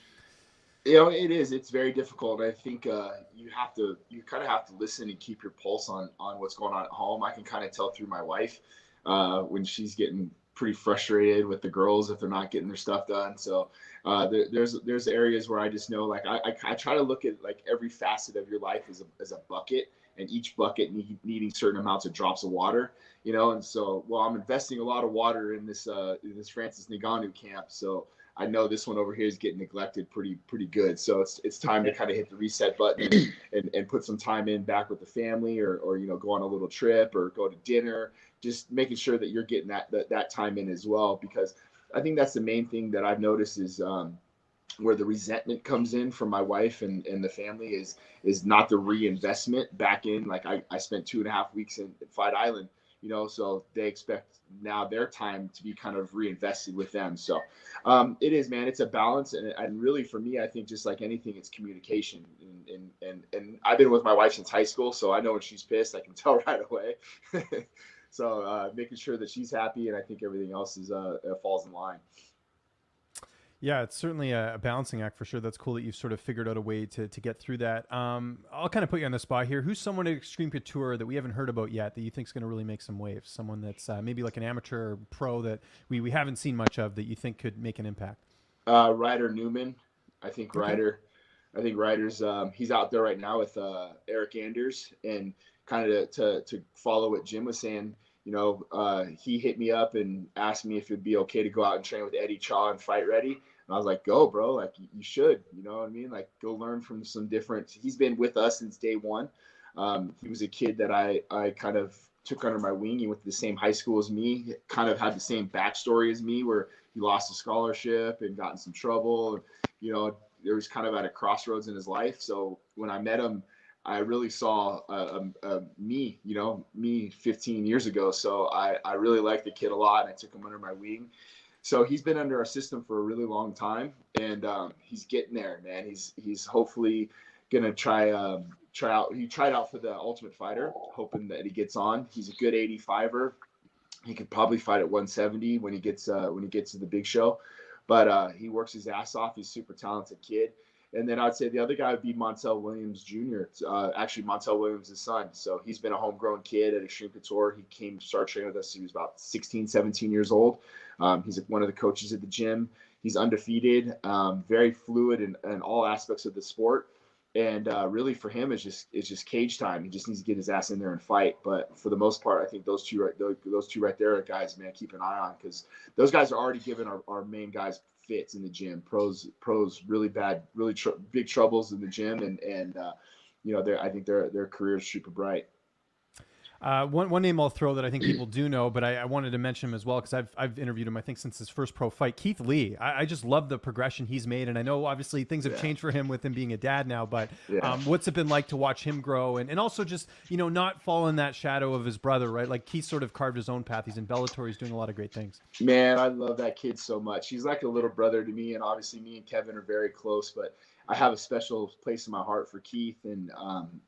It is. It's very difficult. I think you kind of have to listen and keep your pulse on what's going on at home. I can kind of tell through my wife when she's getting pretty frustrated with the girls if they're not getting their stuff done. So there's areas where I just know, like I try to look at like every facet of your life as a bucket, and each bucket needing certain amounts of drops of water, and so, well, I'm investing a lot of water in this Francis Ngannou camp. So I know this one over here is getting neglected pretty good. So it's time to kind of hit the reset button and put some time in back with the family, or go on a little trip or go to dinner, just making sure that you're getting that time in as well. Because I think that's the main thing that I've noticed is where the resentment comes in from my wife and the family is not the reinvestment back in. Like I spent 2.5 weeks in Fight Island, so they expect now their time to be kind of reinvested with them. So it is, man, it's a balance. And really for me, I think just like anything, it's communication. And I've been with my wife since high school, so I know when she's pissed, I can tell right away. So making sure that she's happy, and I think everything else falls in line. Yeah, it's certainly a balancing act for sure. That's cool that you've sort of figured out a way to get through that. I'll kind of put you on the spot here. Who's someone at Xtreme Couture that we haven't heard about yet that you think is going to really make some waves? Someone that's maybe like an amateur or pro that we haven't seen much of that you think could make an impact? Ryder Newman. I think Ryder's he's out there right now with Eric Anders, and kind of to follow what Jim was saying. He hit me up and asked me if it'd be okay to go out and train with Eddie Chaw and Fight Ready. And I was like, go, bro. Like, you should, you know what I mean? Like, go learn from some different. He's been with us since day one. He was a kid that I kind of took under my wing. He went to the same high school as me, kind of had the same backstory as me, where he lost a scholarship and got in some trouble. And, there was kind of at a crossroads in his life. So when I met him, I really saw me 15 years ago. So I really liked the kid a lot, and I took him under my wing. So he's been under our system for a really long time, and he's getting there, man. He's hopefully gonna try out. He tried out for the Ultimate Fighter, hoping that he gets on. He's a good 85er. He could probably fight at 170 when he gets to the big show, but he works his ass off. He's a super talented kid. And then I'd say the other guy would be Montel Williams Jr. Actually, Montel Williams' son. So he's been a homegrown kid at Xtreme Couture. He started training with us. He was about 16, 17 years old. He's one of the coaches at the gym. He's undefeated, very fluid in all aspects of the sport. And really for him, it's just cage time. He just needs to get his ass in there and fight. But for the most part, I think those two right there are guys, man, keep an eye on, because those guys are already giving our main guys fits in the gym. Pros really bad, really big troubles in the gym, and I think their careers super bright. One name I'll throw that I think people do know, but I wanted to mention him as well because I've interviewed him, I think, since his first pro fight. Keith Lee. I just love the progression he's made, and I know obviously things have changed for him with him being a dad now, but what's it been like to watch him grow and also just not fall in that shadow of his brother, right? Like Keith sort of carved his own path. He's in Bellator. He's doing a lot of great things. Man, I love that kid so much. He's like a little brother to me, and obviously me and Kevin are very close, but I have a special place in my heart for Keith. And,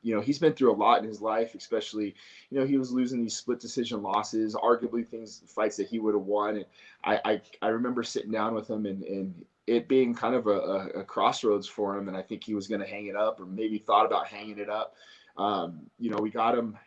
he's been through a lot in his life, especially, he was losing these split decision losses, arguably fights that he would have won. And I remember sitting down with him and it being kind of a crossroads for him. And I think he was going to hang it up, or maybe thought about hanging it up. We got him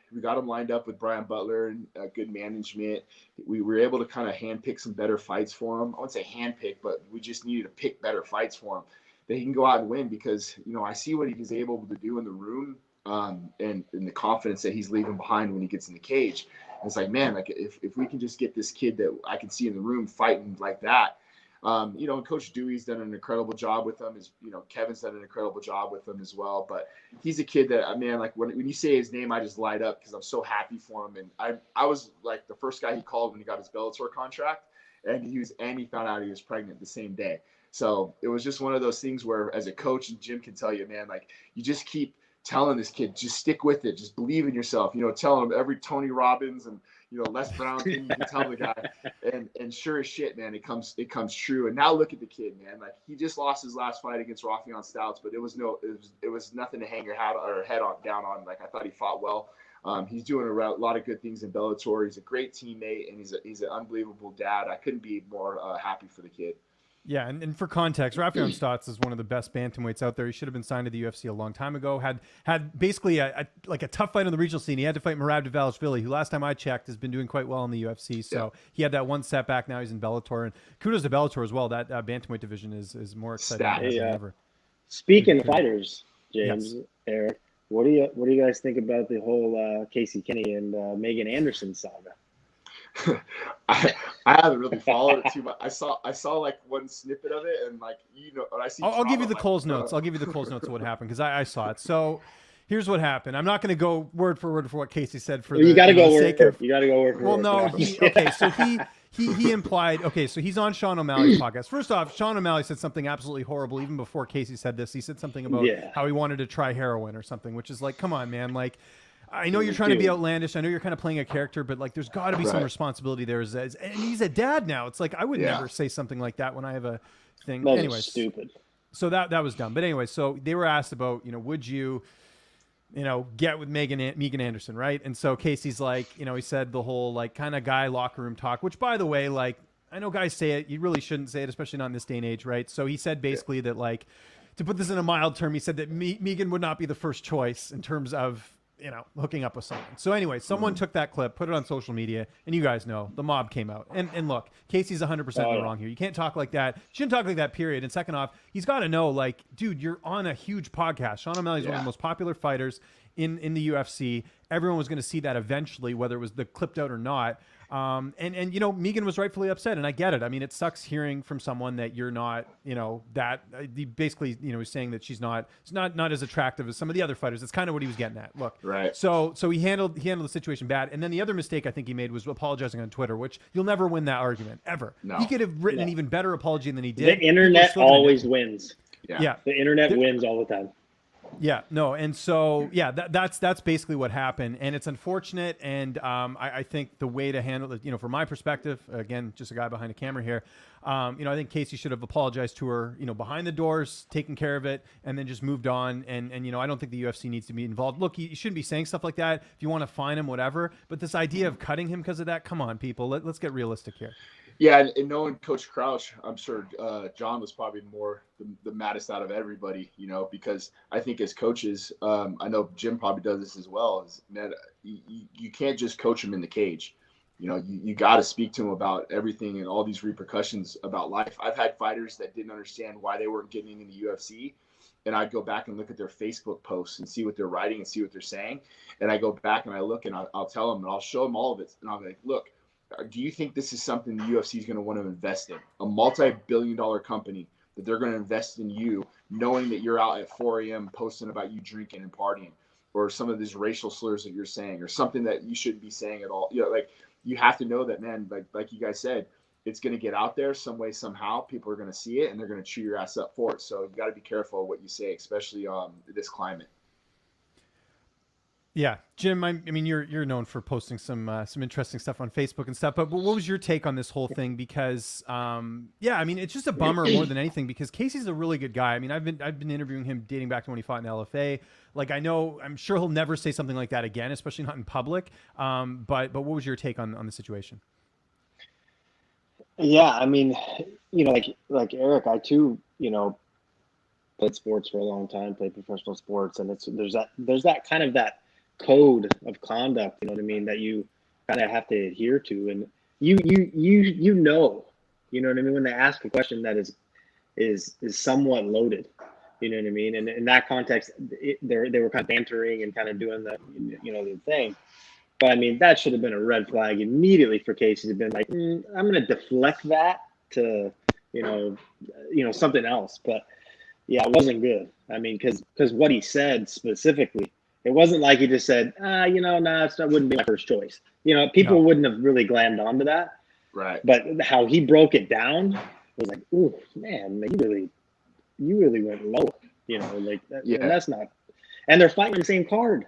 lined up with Brian Butler and good management. We were able to kind of handpick some better fights for him. I wouldn't say handpick, but we just needed to pick better fights for him that he can go out and win, because, I see what he's able to do in the room, and the confidence that he's leaving behind when he gets in the cage. And it's like, man, like if we can just get this kid that I can see in the room fighting like that, and Coach Dewey's done an incredible job with him. Kevin's done an incredible job with him as well. But he's a kid that, man, like when you say his name, I just light up because I'm so happy for him. And I was like the first guy he called when he got his Bellator contract, and he found out he was pregnant the same day. So it was just one of those things where, as a coach, and Jim can tell you, man, like you just keep telling this kid, just stick with it, just believe in yourself. Tell him every Tony Robbins and Les Brown thing you can tell the guy, and sure as shit, man, it comes true. And now look at the kid, man. Like he just lost his last fight against Rafion Stouts, but it was nothing to hang your head down on. Like I thought he fought well. He's doing a lot of good things in Bellator. He's a great teammate, and he's an unbelievable dad. I couldn't be more happy for the kid. Yeah, and for context, Rafion Stotts is one of the best bantamweights out there. He should have been signed to the UFC a long time ago. Had basically a tough fight on the regional scene. He had to fight Merab Dvalishvili, who last time I checked has been doing quite well in the UFC. So he had that one setback. Now he's in Bellator, and kudos to Bellator as well. That bantamweight division is more exciting than ever. Speaking of fighters, James, Yes. Eric, what do you guys think about the whole Casey Kenny and Megan Anderson saga? I haven't really followed it too much. I saw like one snippet of it, and I see. I'll give you the Coles notes. I'll give you the Coles notes of what happened, because I saw it. So here's what happened. I'm not going to go word for word for what Casey said. You got to go word for word. You got to go word for word. Well, no. So he implied. Okay, so he's on Sean O'Malley's podcast. First off, Sean O'Malley said something absolutely horrible even before Casey said this. He said something about how he wanted to try heroin or something, which is like, come on, man, like. I know you're trying to be outlandish. I know you're kind of playing a character, but like, there's got to be some responsibility there. And he's a dad now. It's like I would never say something like that when I have a thing. Anyway, stupid. So that was dumb. But anyway, so they were asked about, would you, get with Megan Anderson, right? And so Casey's like, he said the whole like kind of guy locker room talk, which by the way, like I know guys say it, you really shouldn't say it, especially not in this day and age, right? So he said basically that like, to put this in a mild term, he said that Megan would not be the first choice in terms of hooking up with someone. So anyway, someone took that clip, put it on social media, and you guys know the mob came out. And look, Casey's 100% in the wrong here. You can't talk like that. You shouldn't talk like that, period. And second off, he's got to know, like, dude, you're on a huge podcast. Sean O'Malley's one of the most popular fighters in the UFC. Everyone was going to see that eventually, whether it was the clipped out or not. Megan was rightfully upset, and I get it. I mean, it sucks hearing from someone that you're not, that basically, he's saying that she's not as attractive as some of the other fighters. That's kind of what he was getting at. Look, right. So he handled the situation bad. And then the other mistake I think he made was apologizing on Twitter, which you'll never win that argument ever. No. He could have written an even better apology than he did. The internet always wins. Yeah. The internet wins all the time. Yeah, no, and so that's basically what happened, and it's unfortunate, and I think the way to handle it, from my perspective, again, just a guy behind a camera here, I think Casey should have apologized to her, behind the doors, taken care of it, and then just moved on, and I don't think the UFC needs to be involved. Look, you shouldn't be saying stuff like that. If you want to fine him, whatever, but this idea of cutting him because of that, come on, people, let's get realistic here. Yeah, and knowing Coach Crouch, I'm sure John was probably more the maddest out of everybody, because I think as coaches, I know Jim probably does this as well, is that you can't just coach him in the cage. You got to speak to him about everything and all these repercussions about life. I've had fighters that didn't understand why they weren't getting in the UFC, and I'd go back and look at their Facebook posts and see what they're writing and see what they're saying. And I go back and I look and I'll tell them and I'll show them all of it. And I'll be like, look, do you think this is something the UFC is going to want to invest in? A multi-billion-dollar company that they're going to invest in you, knowing that you're out at 4 a.m. posting about you drinking and partying, or some of these racial slurs that you're saying, or something that you shouldn't be saying at all. You have to know that, man, like you guys said, it's going to get out there some way, somehow. People are going to see it, and they're going to chew your ass up for it. So you got to be careful of what you say, especially this climate. Yeah, Jim. I mean, you're known for posting some interesting stuff on Facebook and stuff. But what was your take on this whole thing? Because yeah, I mean, it's just a bummer more than anything. Because Casey's a really good guy. I mean, I've been interviewing him dating back to when he fought in LFA. Like, I'm sure he'll never say something like that again, especially not in public. But what was your take on the situation? Yeah, I mean, like Eric, I too, played sports for a long time, played professional sports, and there's that kind of that code of conduct, you know what I mean, that you kind of have to adhere to, and you know what I mean, when they ask a question that is somewhat loaded, you know what I mean, and in that context, they were kind of bantering and kind of doing the thing. But I mean, that should have been a red flag immediately for Casey to have been like, I'm going to deflect that to, something else. But yeah, it wasn't good. I mean, because what he said specifically, it wasn't like he just said, that wouldn't be my first choice. People wouldn't have really glammed onto that. Right. But how he broke it down was like, ooh, man, you really went low. Like that, yeah. And that's not. And they're fighting the same card.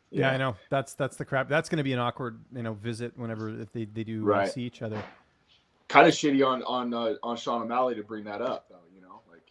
Yeah, I know. That's the crap. That's going to be an awkward, visit whenever if they do see each other. Kind of shitty on Sean O'Malley to bring that up, though.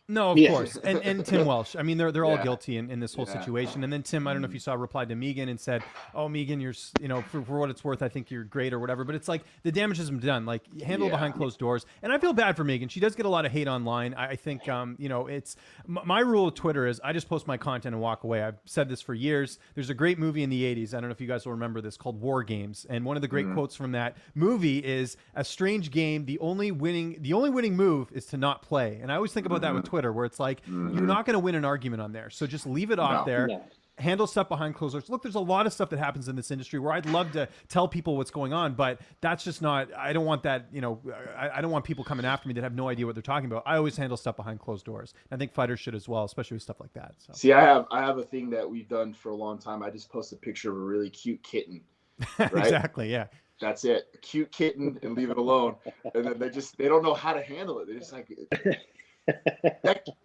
No, of course. And Tim Welsh. I mean, they're all guilty in this whole situation. And then Tim, I don't know if you saw, replied to Megan and said, "Oh, Megan, you're, for what it's worth, I think you're great or whatever." But it's like the damage has been done. Like, handle behind closed doors. And I feel bad for Megan. She does get a lot of hate online. I think, it's my rule of Twitter is I just post my content and walk away. I've said this for years. There's a great movie in the 80s. I don't know if you guys will remember this, called War Games. And one of the great quotes from that movie is, "A strange game. The only winning move is to not play." And I always think about that with Twitter, where it's like, you're not going to win an argument on there. So just leave it off there. No. Handle stuff behind closed doors. Look, there's a lot of stuff that happens in this industry where I'd love to tell people what's going on, but that's just not, I don't want that, I don't want people coming after me that have no idea what they're talking about. I always handle stuff behind closed doors. I think fighters should as well, especially with stuff like that. So. See, I have a thing that we've done for a long time. I just post a picture of a really cute kitten. Right? Exactly. Yeah. That's it. A cute kitten, and leave it alone. And then they don't know how to handle it. They're just like,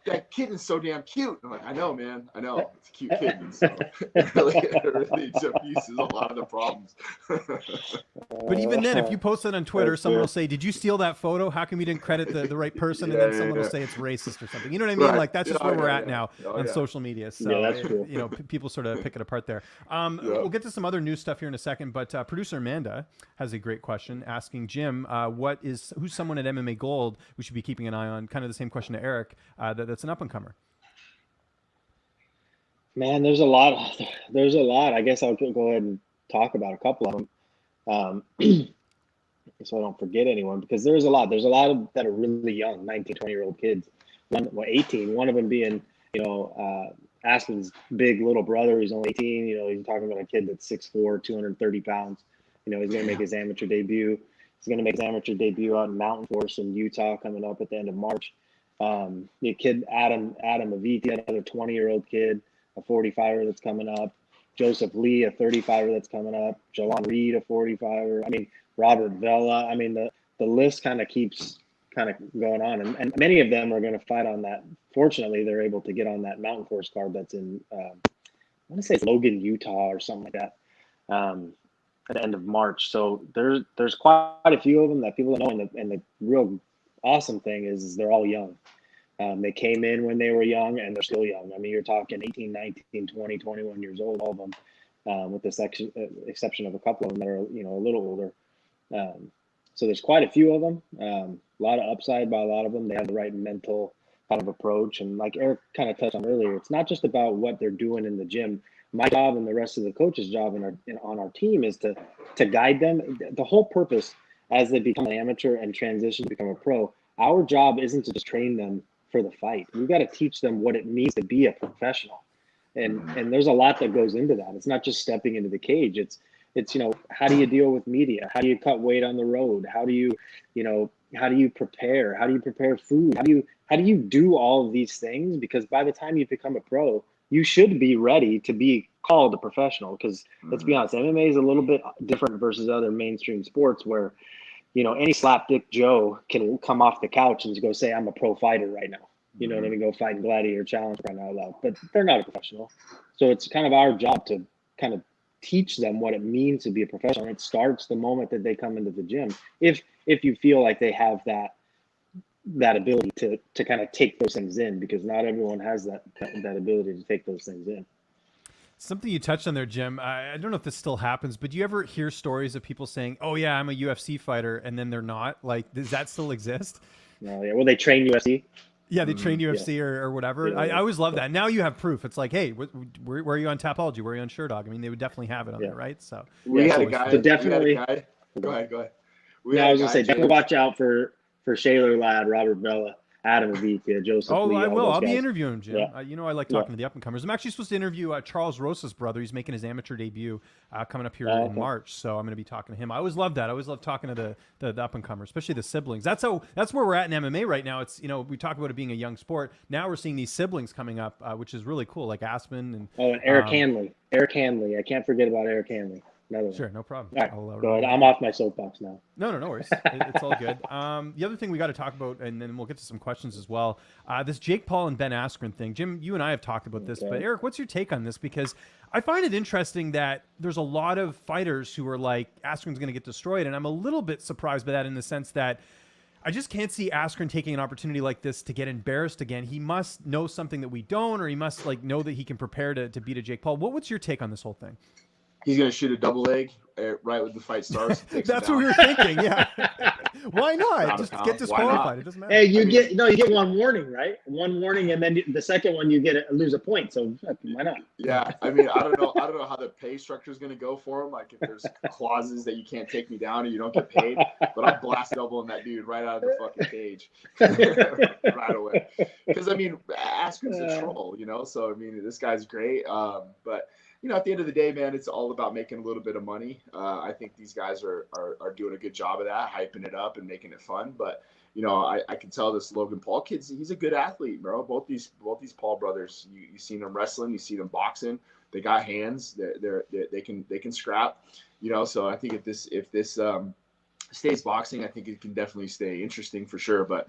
that kitten's so damn cute. I'm like, I know, man. I know. It's a cute kitten. So it really diffuses a lot of the problems. But even then, if you post it on Twitter, someone will say, "Did you steal that photo? How come you didn't credit the right person?" And then someone will say it's racist or something. You know what I mean? Right. Like, that's just where we're at now on social media. So, that's true. People sort of pick it apart there. We'll get to some other news stuff here in a second, but producer Amanda has a great question asking Jim, who's someone at MMA Gold we should be keeping an eye on? Kind of the same question to Eric, that's an up-and-comer. Man, there's a lot. I guess I'll go ahead and talk about a couple of them, so I don't forget anyone, because there's a lot. There's a lot of that are really young, 19, 20-year-old kids. 18. One of them being, Aspen's big little brother. He's only 18. He's talking about a kid that's 6'4", 230 pounds. He's going to make his amateur debut. He's going to make his amateur debut out in Mountain Forest in Utah coming up at the end of March. The kid, Adam Aviti, another 20-year-old kid, a 45er that's coming up. Joseph Lee, a 35er that's coming up. Jalon Reed, a 45er. I mean, Robert Vela. I mean, the list kind of keeps going on. And many of them are going to fight on that. Fortunately, they're able to get on that Mountain Forest card that's in, I want to say it's Logan, Utah or something like that, at the end of March. So there's quite a few of them that people don't know. And the real awesome thing is they're all young. They came in when they were young, and they're still young. I mean, you're talking 18, 19, 20, 21 years old, all of them, with the exception of a couple of them that are, a little older. So there's quite a few of them. A lot of upside by a lot of them. They have the right mental kind of approach. And like Eric kind of touched on earlier, it's not just about what they're doing in the gym. My job and the rest of the coach's job on our team is to guide them. The whole purpose, as they become an amateur and transition to become a pro, our job isn't to just train them for the fight. We've got to teach them what it means to be a professional. And there's a lot that goes into that. It's not just stepping into the cage. It's how do you deal with media? How do you cut weight on the road? How do you prepare? How do you prepare food? How do you do all of these things? Because by the time you become a pro, you should be ready to be called a professional. Because let's be honest, MMA is a little bit different versus other mainstream sports where, any slapdick Joe can come off the couch and go say, "I'm a pro fighter right now." You know what I mean? Go fight in Gladiator Challenge right now, but they're not a professional. So it's kind of our job to kind of teach them what it means to be a professional. It starts the moment that they come into the gym. If you feel like they have that ability to kind of take those things in, because not everyone has that ability to take those things in. Something you touched on there, Jim. I don't know if this still happens, but do you ever hear stories of people saying, "Oh yeah, I'm a UFC fighter," and then they're not? Like, does that still exist? No, yeah. Well, they train UFC. Yeah, they train UFC or whatever. Yeah, I always love that. Now you have proof. It's like, hey, where are you on Tapology? Where are you on Sherdog? I mean, they would definitely have it on there, right? So we had a guy. Definitely. Go ahead. I was gonna say, definitely watch out for Shaler Ladd, Robert Bella, Adam Avika, Joseph Lee. I will. I'll be guys. interviewing him, Jim. Yeah. I like talking to the up-and-comers. I'm actually supposed to interview Charles Rosa's brother. He's making his amateur debut coming up here in March, so I'm going to be talking to him. I always love that. I always love talking to the up-and-comers, especially the siblings. That's where we're at in MMA right now. It's, we talk about it being a young sport. Now we're seeing these siblings coming up, which is really cool, like Aspen. And Eric Hanley. Eric Hanley. I can't forget about Eric Hanley. Sure, no problem. All right, go ahead. I'm off my soapbox now. No worries. It's all good. The other thing we got to talk about, and then we'll get to some questions as well, this Jake Paul and Ben Askren thing. Jim, you and I have talked about this, but Eric, what's your take on this? Because I find it interesting that there's a lot of fighters who are like, Askren's going to get destroyed, and I'm a little bit surprised by that in the sense that I just can't see Askren taking an opportunity like this to get embarrassed again. He must know something that we don't, or he must know that he can prepare to beat a Jake Paul. What's your take on this whole thing? He's going to shoot a double leg right when the fight starts. That's what we were thinking, yeah. Why not? Just get disqualified. It doesn't matter. Hey, you get one warning, right? One warning, and then the second one you lose a point. So why not? Yeah, I mean, I don't know how the pay structure is going to go for him. Like if there's clauses that you can't take me down or you don't get paid, but I'm blast doubling that dude right out of the fucking cage right away. Because I mean, Askren's a troll, So I mean, this guy's great, but. At the end of the day, man, it's all about making a little bit of money. I think these guys are doing a good job of that, hyping it up and making it fun. But, I can tell this Logan Paul kid, he's a good athlete, bro. Both these Paul brothers, you've seen them wrestling, you see them boxing. They got hands. They can scrap. So I think if this stays boxing, I think it can definitely stay interesting for sure. But,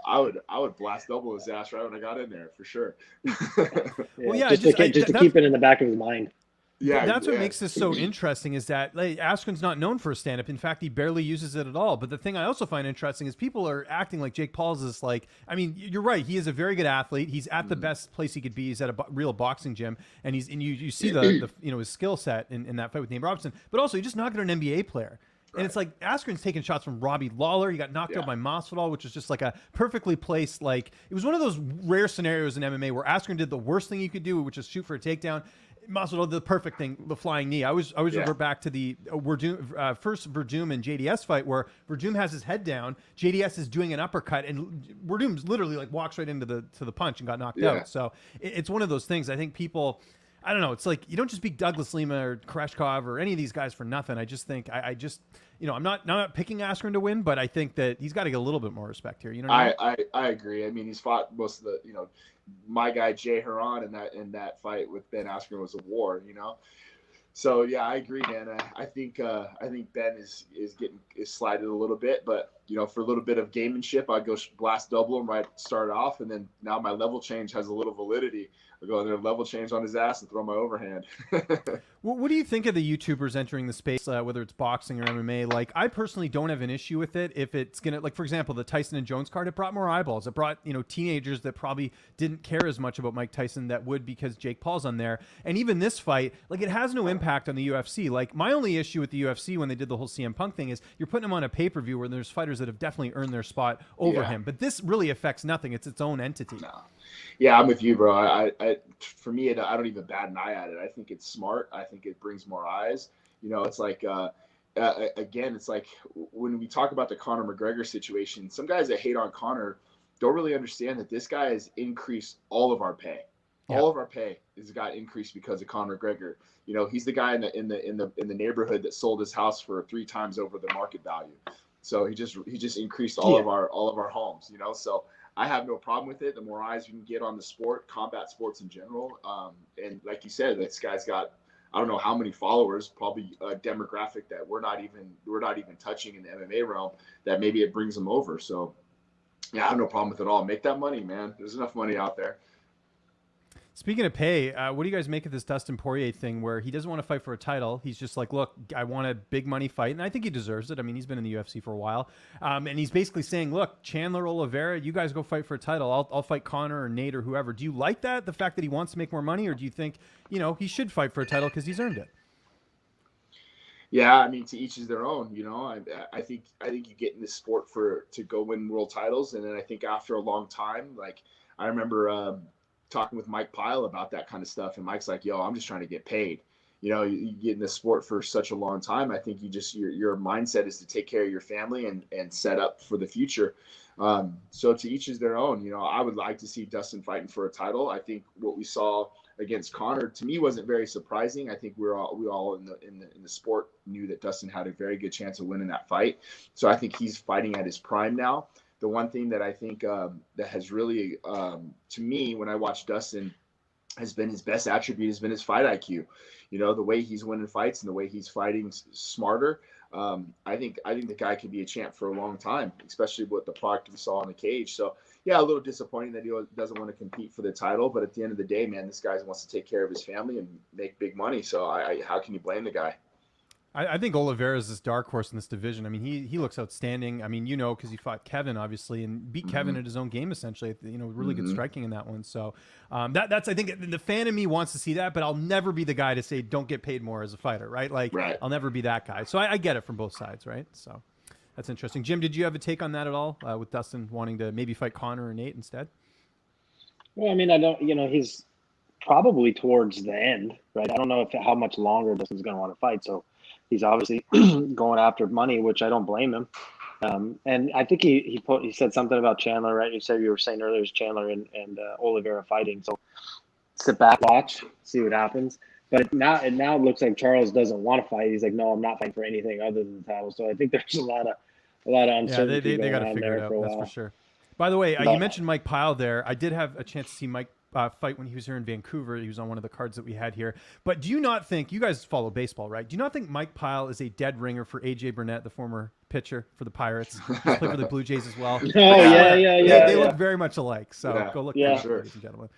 I would blast double his ass right when I got in there for sure. Just to keep it in the back of his mind. Yeah, that's what makes this so interesting is that Askren's not known for a stand-up. In fact, he barely uses it at all. But the thing I also find interesting is people are acting like Jake Paul's is like, I mean, you're right. He is a very good athlete. He's at the best place he could be. He's at a real boxing gym, and you see the his skill set in that fight with Nate Robinson. But also, he just knocked out an NBA player. And it's like Askren's taking shots from Robbie Lawler. He got knocked out by Masvidal, which was just like a perfectly placed, it was one of those rare scenarios in MMA where Askren did the worst thing you could do, which is shoot for a takedown. Masvidal did the perfect thing, the flying knee. I always revert back to the first Verdum and JDS fight where Verdum has his head down, JDS is doing an uppercut, and Verdum's literally walks right into the punch and got knocked out. So it's one of those things. I think people. I don't know. It's like you don't just beat Douglas Lima or Koreshkov or any of these guys for nothing. I just think I'm not picking Askren to win, but I think that he's got to get a little bit more respect here. I agree. I mean, he's fought most of the my guy Jay Heron in that fight with Ben Askren was a war. So yeah, I agree, man. I think Ben is slided a little bit, but for a little bit of gamemanship, I'd go blast double him right start off, and then now my level change has a little validity. I'll go in there, level change on his ass, and throw my overhand. What do you think of the YouTubers entering the space, whether it's boxing or MMA? I personally don't have an issue with it if it's gonna, for example, the Tyson and Jones card. It brought more eyeballs. It brought teenagers that probably didn't care as much about Mike Tyson that would because Jake Paul's on there. And even this fight, it has no impact on the UFC. My only issue with the UFC when they did the whole CM Punk thing is you're putting him on a pay-per-view where there's fighters that have definitely earned their spot over him. But this really affects nothing. It's its own entity. No. Yeah, I'm with you, bro. For me, I don't even bat an eye at it. I think it's smart. I think it brings more eyes. It's like, again, it's like when we talk about the Conor McGregor situation, some guys that hate on Conor don't really understand that this guy has increased all of our pay. Yeah. All of our pay has got increased because of Conor McGregor. He's the guy in the neighborhood that sold his house for 3 times over the market value. So he just increased all of our homes. So I have no problem with it. The more eyes we can get on the sport, combat sports in general, and like you said, this guy's got I don't know how many followers, probably a demographic that we're not even touching in the MMA realm. That maybe it brings them over. So yeah, I have no problem with it all. Make that money, man. There's enough money out there. Speaking of pay, what do you guys make of this Dustin Poirier thing where he doesn't want to fight for a title? He's just like, look, I want a big money fight. And I think he deserves it. I mean, he's been in the UFC for a while. And he's basically saying, look, Chandler Oliveira, you guys go fight for a title. I'll fight Conor or Nate or whoever. Do you like that, the fact that he wants to make more money? Or do you think, you know, he should fight for a title because he's earned it? Yeah, I mean, to each is their own. You know, I think you get in this sport to go win world titles. And then I think after a long time, like I remember talking with Mike Pyle about that kind of stuff. And Mike's like, yo, I'm just trying to get paid. You know, you get in this sport for such a long time. I think your mindset is to take care of your family and set up for the future. So to each is their own. You know, I would like to see Dustin fighting for a title. I think what we saw against Conor, to me, wasn't very surprising. I think we all in the sport knew that Dustin had a very good chance of winning that fight. So I think he's fighting at his prime now. The one thing that I think that has really, to me, when I watch Dustin, has been his best attribute has been his fight IQ. You know, the way he's winning fights and the way he's fighting smarter. I think the guy could be a champ for a long time, especially with the product we saw in the cage. So yeah, a little disappointing that he doesn't want to compete for the title, but at the end of the day, man, this guy wants to take care of his family and make big money. So how can you blame the guy? I think Oliveira is this dark horse in this division. I mean, he looks outstanding. I mean, you know, because he fought Kevin, obviously, and beat Kevin at his own game, essentially. You know, really good striking in that one. So that's, I think, the fan in me wants to see that, but I'll never be the guy to say don't get paid more as a fighter, right? Like, right. I'll never be that guy. So I get it from both sides, right? So that's interesting. Jim, did you have a take on that at all with Dustin wanting to maybe fight Conor or Nate instead? Well, I mean, I don't, you know, he's probably towards the end, right? I don't know how much longer Dustin's going to want to fight. So he's obviously going after money, which I don't blame him. And I think he said something about Chandler, right? You were saying earlier, it's Chandler and Oliveira fighting. So sit back, watch, see what happens. But it now looks like Charles doesn't want to fight. He's like, no, I'm not fighting for anything other than the title. So I think there's a lot of uncertainty. Yeah, they got to figure it out. That's for sure. By the way, you mentioned Mike Pyle there. I did have a chance to see Mike fight when he was here in Vancouver. He was on one of the cards that we had here. But do you not think, you guys follow baseball, right? Do you not think Mike Pyle is a dead ringer for AJ Burnett, the former pitcher for the Pirates? He's played for the Blue Jays as well. They look very much alike. So go look for that, ladies and gentlemen.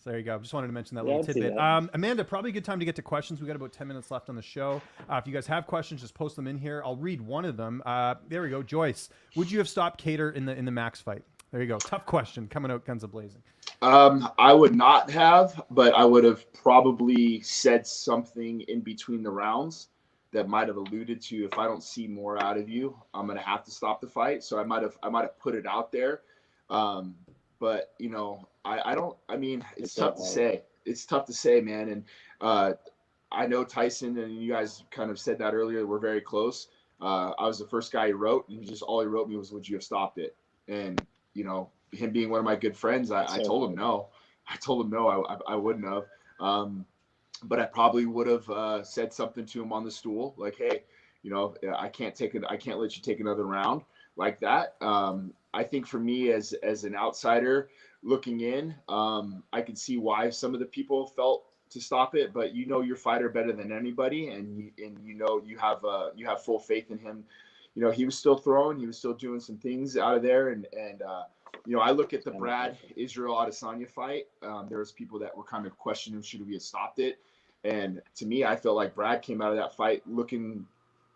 So there you go. Just wanted to mention that little tidbit. Amanda, probably a good time to get to questions. We got about 10 minutes left on the show. If you guys have questions, just post them in here. I'll read one of them. There we go. Joyce, would you have stopped Cater in the Max fight? There you go. Tough question coming out guns a-blazing. I would not have, but I would have probably said something in between the rounds that might have alluded to, if I don't see more out of you, I'm going to have to stop the fight. So I might have put it out there. But you know, I mean, it's tough to say. It's tough to say, man. And I know Tyson, and you guys kind of said that earlier. We're very close. I was the first guy he wrote, and all he wrote me was, would you have stopped it? And you know, him being one of my good friends, I told him no. I told him no, I wouldn't have. But I probably would have said something to him on the stool, like, hey, you know, I can't let you take another round like that. I think for me as an outsider looking in, I could see why some of the people felt to stop it, but you know your fighter better than anybody, and you know you have full faith in him. You know, he was still throwing, he was still doing some things out of there. And you know, I look at the Brad Israel Adesanya fight. There was people that were kind of questioning, should we have stopped it? And to me, I felt like Brad came out of that fight looking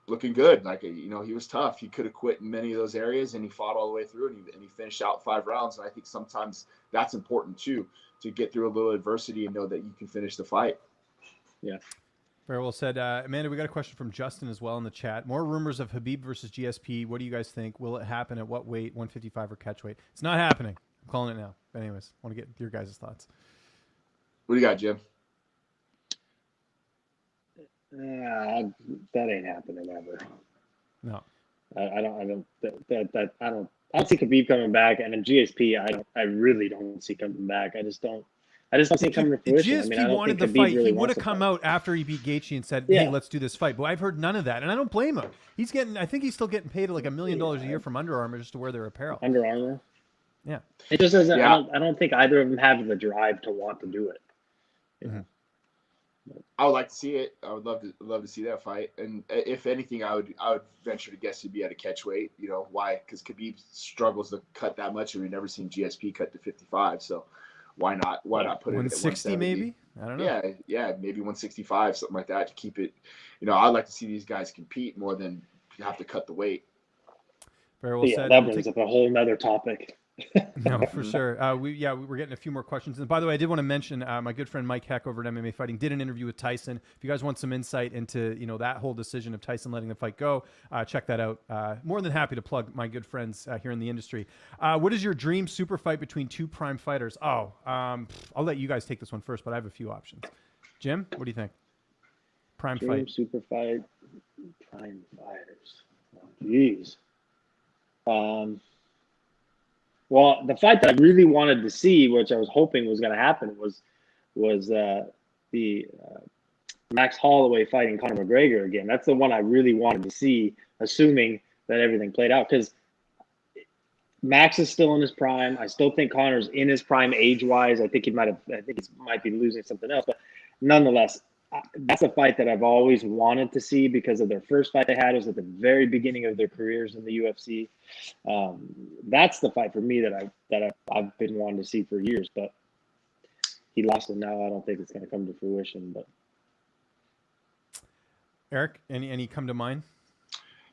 good. Like, you know, he was tough. He could have quit in many of those areas, and he fought all the way through, and he finished out 5 rounds. And I think sometimes that's important too, to get through a little adversity and know that you can finish the fight. Yeah. Very well said. Amanda, we got a question from Justin as well in the chat. More rumors of Khabib versus GSP. What do you guys think? Will it happen at what weight? 155 or catch weight? It's not happening. I'm calling it now. But anyways, want to get your guys' thoughts. What do you got, Jim? That ain't happening ever. No. I don't see Khabib coming back, and then GSP, I really don't see coming back. I just don't see it coming to fruition. GSP wanted the fight. He would have come out after he beat Gaethje and said, "Hey, let's do this fight." But I've heard none of that, and I don't blame him. I think he's still getting paid like $1 million a year from Under Armour just to wear their apparel. Under Armour. Yeah. It just doesn't. Yeah. I don't think either of them have the drive to want to do it. Mm-hmm. I would like to see it. I would love to see that fight. And if anything, I would venture to guess he'd be at a catch weight. You know why? Because Khabib struggles to cut that much, and we've never seen GSP cut to 55. So why not put it at 160 170? maybe? I don't know. Yeah, maybe 165, something like that, to keep it. I'd like to see these guys compete more than have to cut the weight. Very well said. That brings up a whole nother topic. No, for sure. We're getting a few more questions. And by the way, I did want to mention my good friend Mike Heck over at MMA Fighting did an interview with Tyson. If you guys want some insight into that whole decision of Tyson letting the fight go, check that out. More than happy to plug my good friends here in the industry. What is your dream super fight between two prime fighters? I'll let you guys take this one first, but I have a few options. Jim, what do you think? Prime dream fight. Super fight. Prime fighters. Oh, jeez. Well, the fight that I really wanted to see, which I was hoping was going to happen, was the Max Holloway fighting Conor McGregor again. That's the one I really wanted to see, assuming that everything played out. Because Max is still in his prime. I still think Conor's in his prime age-wise. I think he might be losing something else, but nonetheless, that's a fight that I've always wanted to see because of their first fight they had. It was at the very beginning of their careers in the UFC. That's the fight for me that I've been wanting to see for years, but he lost it now. I don't think it's going to come to fruition. But Eric, any come to mind?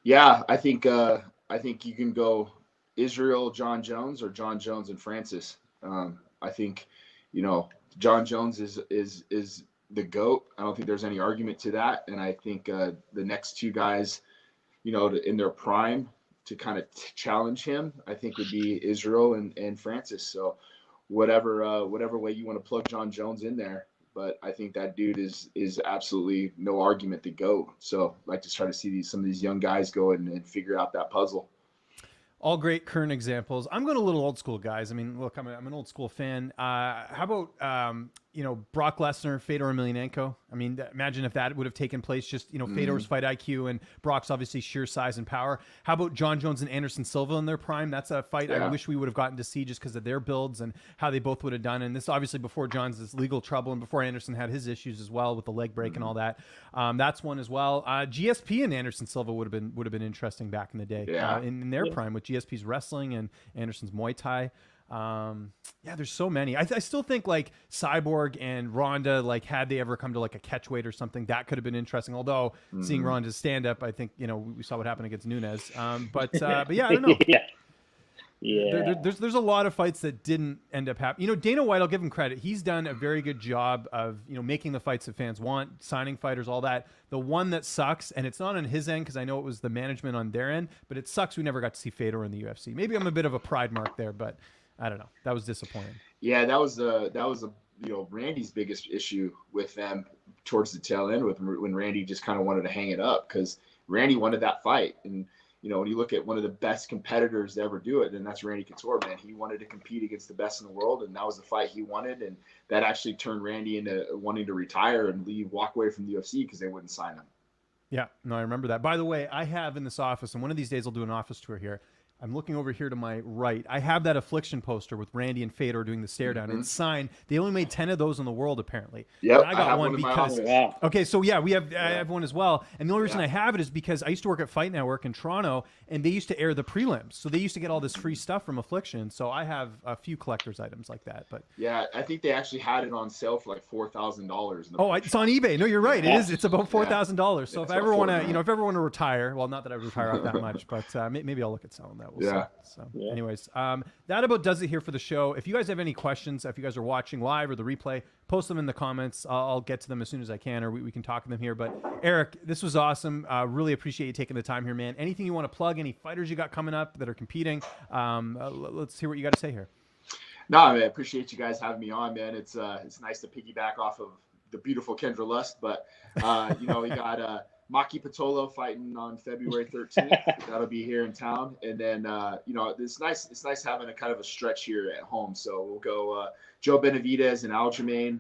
Yeah, I think you can go Israel, John Jones, or John Jones and Francis. I think John Jones is the GOAT. I don't think there's any argument to that. And I think the next two guys, in their prime to kind of challenge him, I think would be Israel and Francis. So whatever way you want to plug John Jones in there, but I think that dude is absolutely no argument to go. So I'd like to try to see some of these young guys go and figure out that puzzle. All great current examples. I'm going a little old school, guys. I mean, look, I'm an old school fan. How about Brock Lesnar, Fedor Emelianenko? I mean, imagine if that would have taken place. Just Fedor's fight IQ and Brock's obviously sheer size and power. How about John Jones and Anderson Silva in their prime? That's a fight I wish we would have gotten to see just because of their builds and how they both would have done. And this obviously before John's legal trouble and before Anderson had his issues as well with the leg break and all that. That's one as well. GSP and Anderson Silva would have been interesting back in the day in their prime with GSP's wrestling and Anderson's Muay Thai. There's so many. I still think like Cyborg and Ronda, like had they ever come to like a catch weight or something, that could have been interesting. Although seeing Ronda's stand up, I think we saw what happened against Nunes. But yeah, I don't know. There's a lot of fights that didn't end up happening. Dana White, I'll give him credit. He's done a very good job of making the fights that fans want, signing fighters, all that. The one that sucks, and it's not on his end because I know it was the management on their end, but it sucks we never got to see Fedor in the UFC. Maybe I'm a bit of a pride mark there, but I don't know. That was disappointing. Yeah, that was Randy's biggest issue with them towards the tail end when Randy just kind of wanted to hang it up because Randy wanted that fight. And, when you look at one of the best competitors to ever do it, then that's Randy Couture, man. He wanted to compete against the best in the world, and that was the fight he wanted. And that actually turned Randy into wanting to retire and walk away from the UFC because they wouldn't sign him. Yeah, no, I remember that. By the way, I have in this office, and one of these days I'll do an office tour here. I'm looking over here to my right. I have that Affliction poster with Randy and Fedor doing the stare down. It's signed. They only made 10 of those in the world, apparently. Yeah, I got one because. Okay, so yeah, I have one as well. And the only reason I have it is because I used to work at Fight Network in Toronto, and they used to air the prelims. So they used to get all this free stuff from Affliction. So I have a few collector's items like that. But yeah, I think they actually had it on sale for like $4,000. Oh, it's on eBay. No, you're right. It is. It's about $4,000. So if I ever want to, if I ever want to retire, well, not that I would retire off that much, but maybe I'll look at selling that. We'll see. So. Anyways, that about does it here for the show. If you guys have any questions, if you guys are watching live or the replay, post them in the comments. I'll get to them as soon as I can, or we can talk to them here. But Eric, this was awesome. Really appreciate you taking the time here, man. Anything you want to plug? Any fighters you got coming up that are competing? Let's hear what you got to say here. No, man, I appreciate you guys having me on, man. It's nice to piggyback off of the beautiful Kendra Lust, but we got Maki Patolo fighting on February 13th. That'll be here in town. And then, it's nice having a kind of a stretch here at home. So we'll go Joe Benavidez and Aljamain,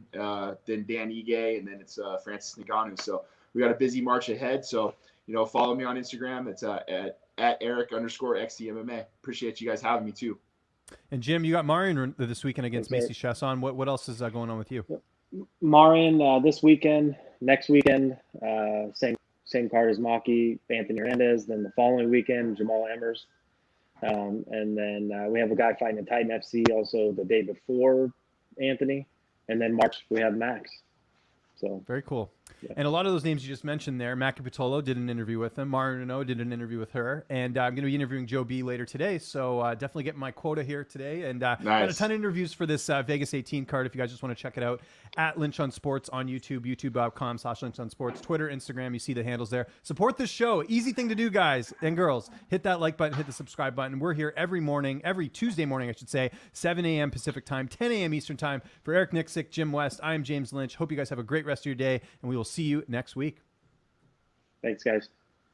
then Dan Ige, and then it's Francis Ngannou. So we got a busy March ahead. So, follow me on Instagram. It's at Eric_XDMMA. Appreciate you guys having me too. And Jim, you got Marion this weekend against Macy Chasson. What else is going on with you? Marion this weekend, next weekend, same card as Maki, Anthony Hernandez. Then the following weekend, Jamal Emmers. And then we have a guy fighting in Titan FC also the day before Anthony, and then March we have Max. So very cool. Yeah. And a lot of those names you just mentioned there, Mac Capitolo did an interview with him. Marion Reneau did an interview with her. And I'm going to be interviewing Joe B later today. So definitely getting my quota here today. And got a ton of interviews for this Vegas 18 card. If you guys just want to check it out, at Lynch on Sports on YouTube, youtube.com/Lynch on Sports, Twitter, Instagram. You see the handles there. Support this show. Easy thing to do, guys and girls. Hit that like button, hit the subscribe button. We're here every morning, every Tuesday morning, I should say, 7 a.m. Pacific time, 10 a.m. Eastern time. For Eric Nicksick, Jim West, I'm James Lynch. Hope you guys have a great rest of your day, and we will see you next week. Thanks, guys.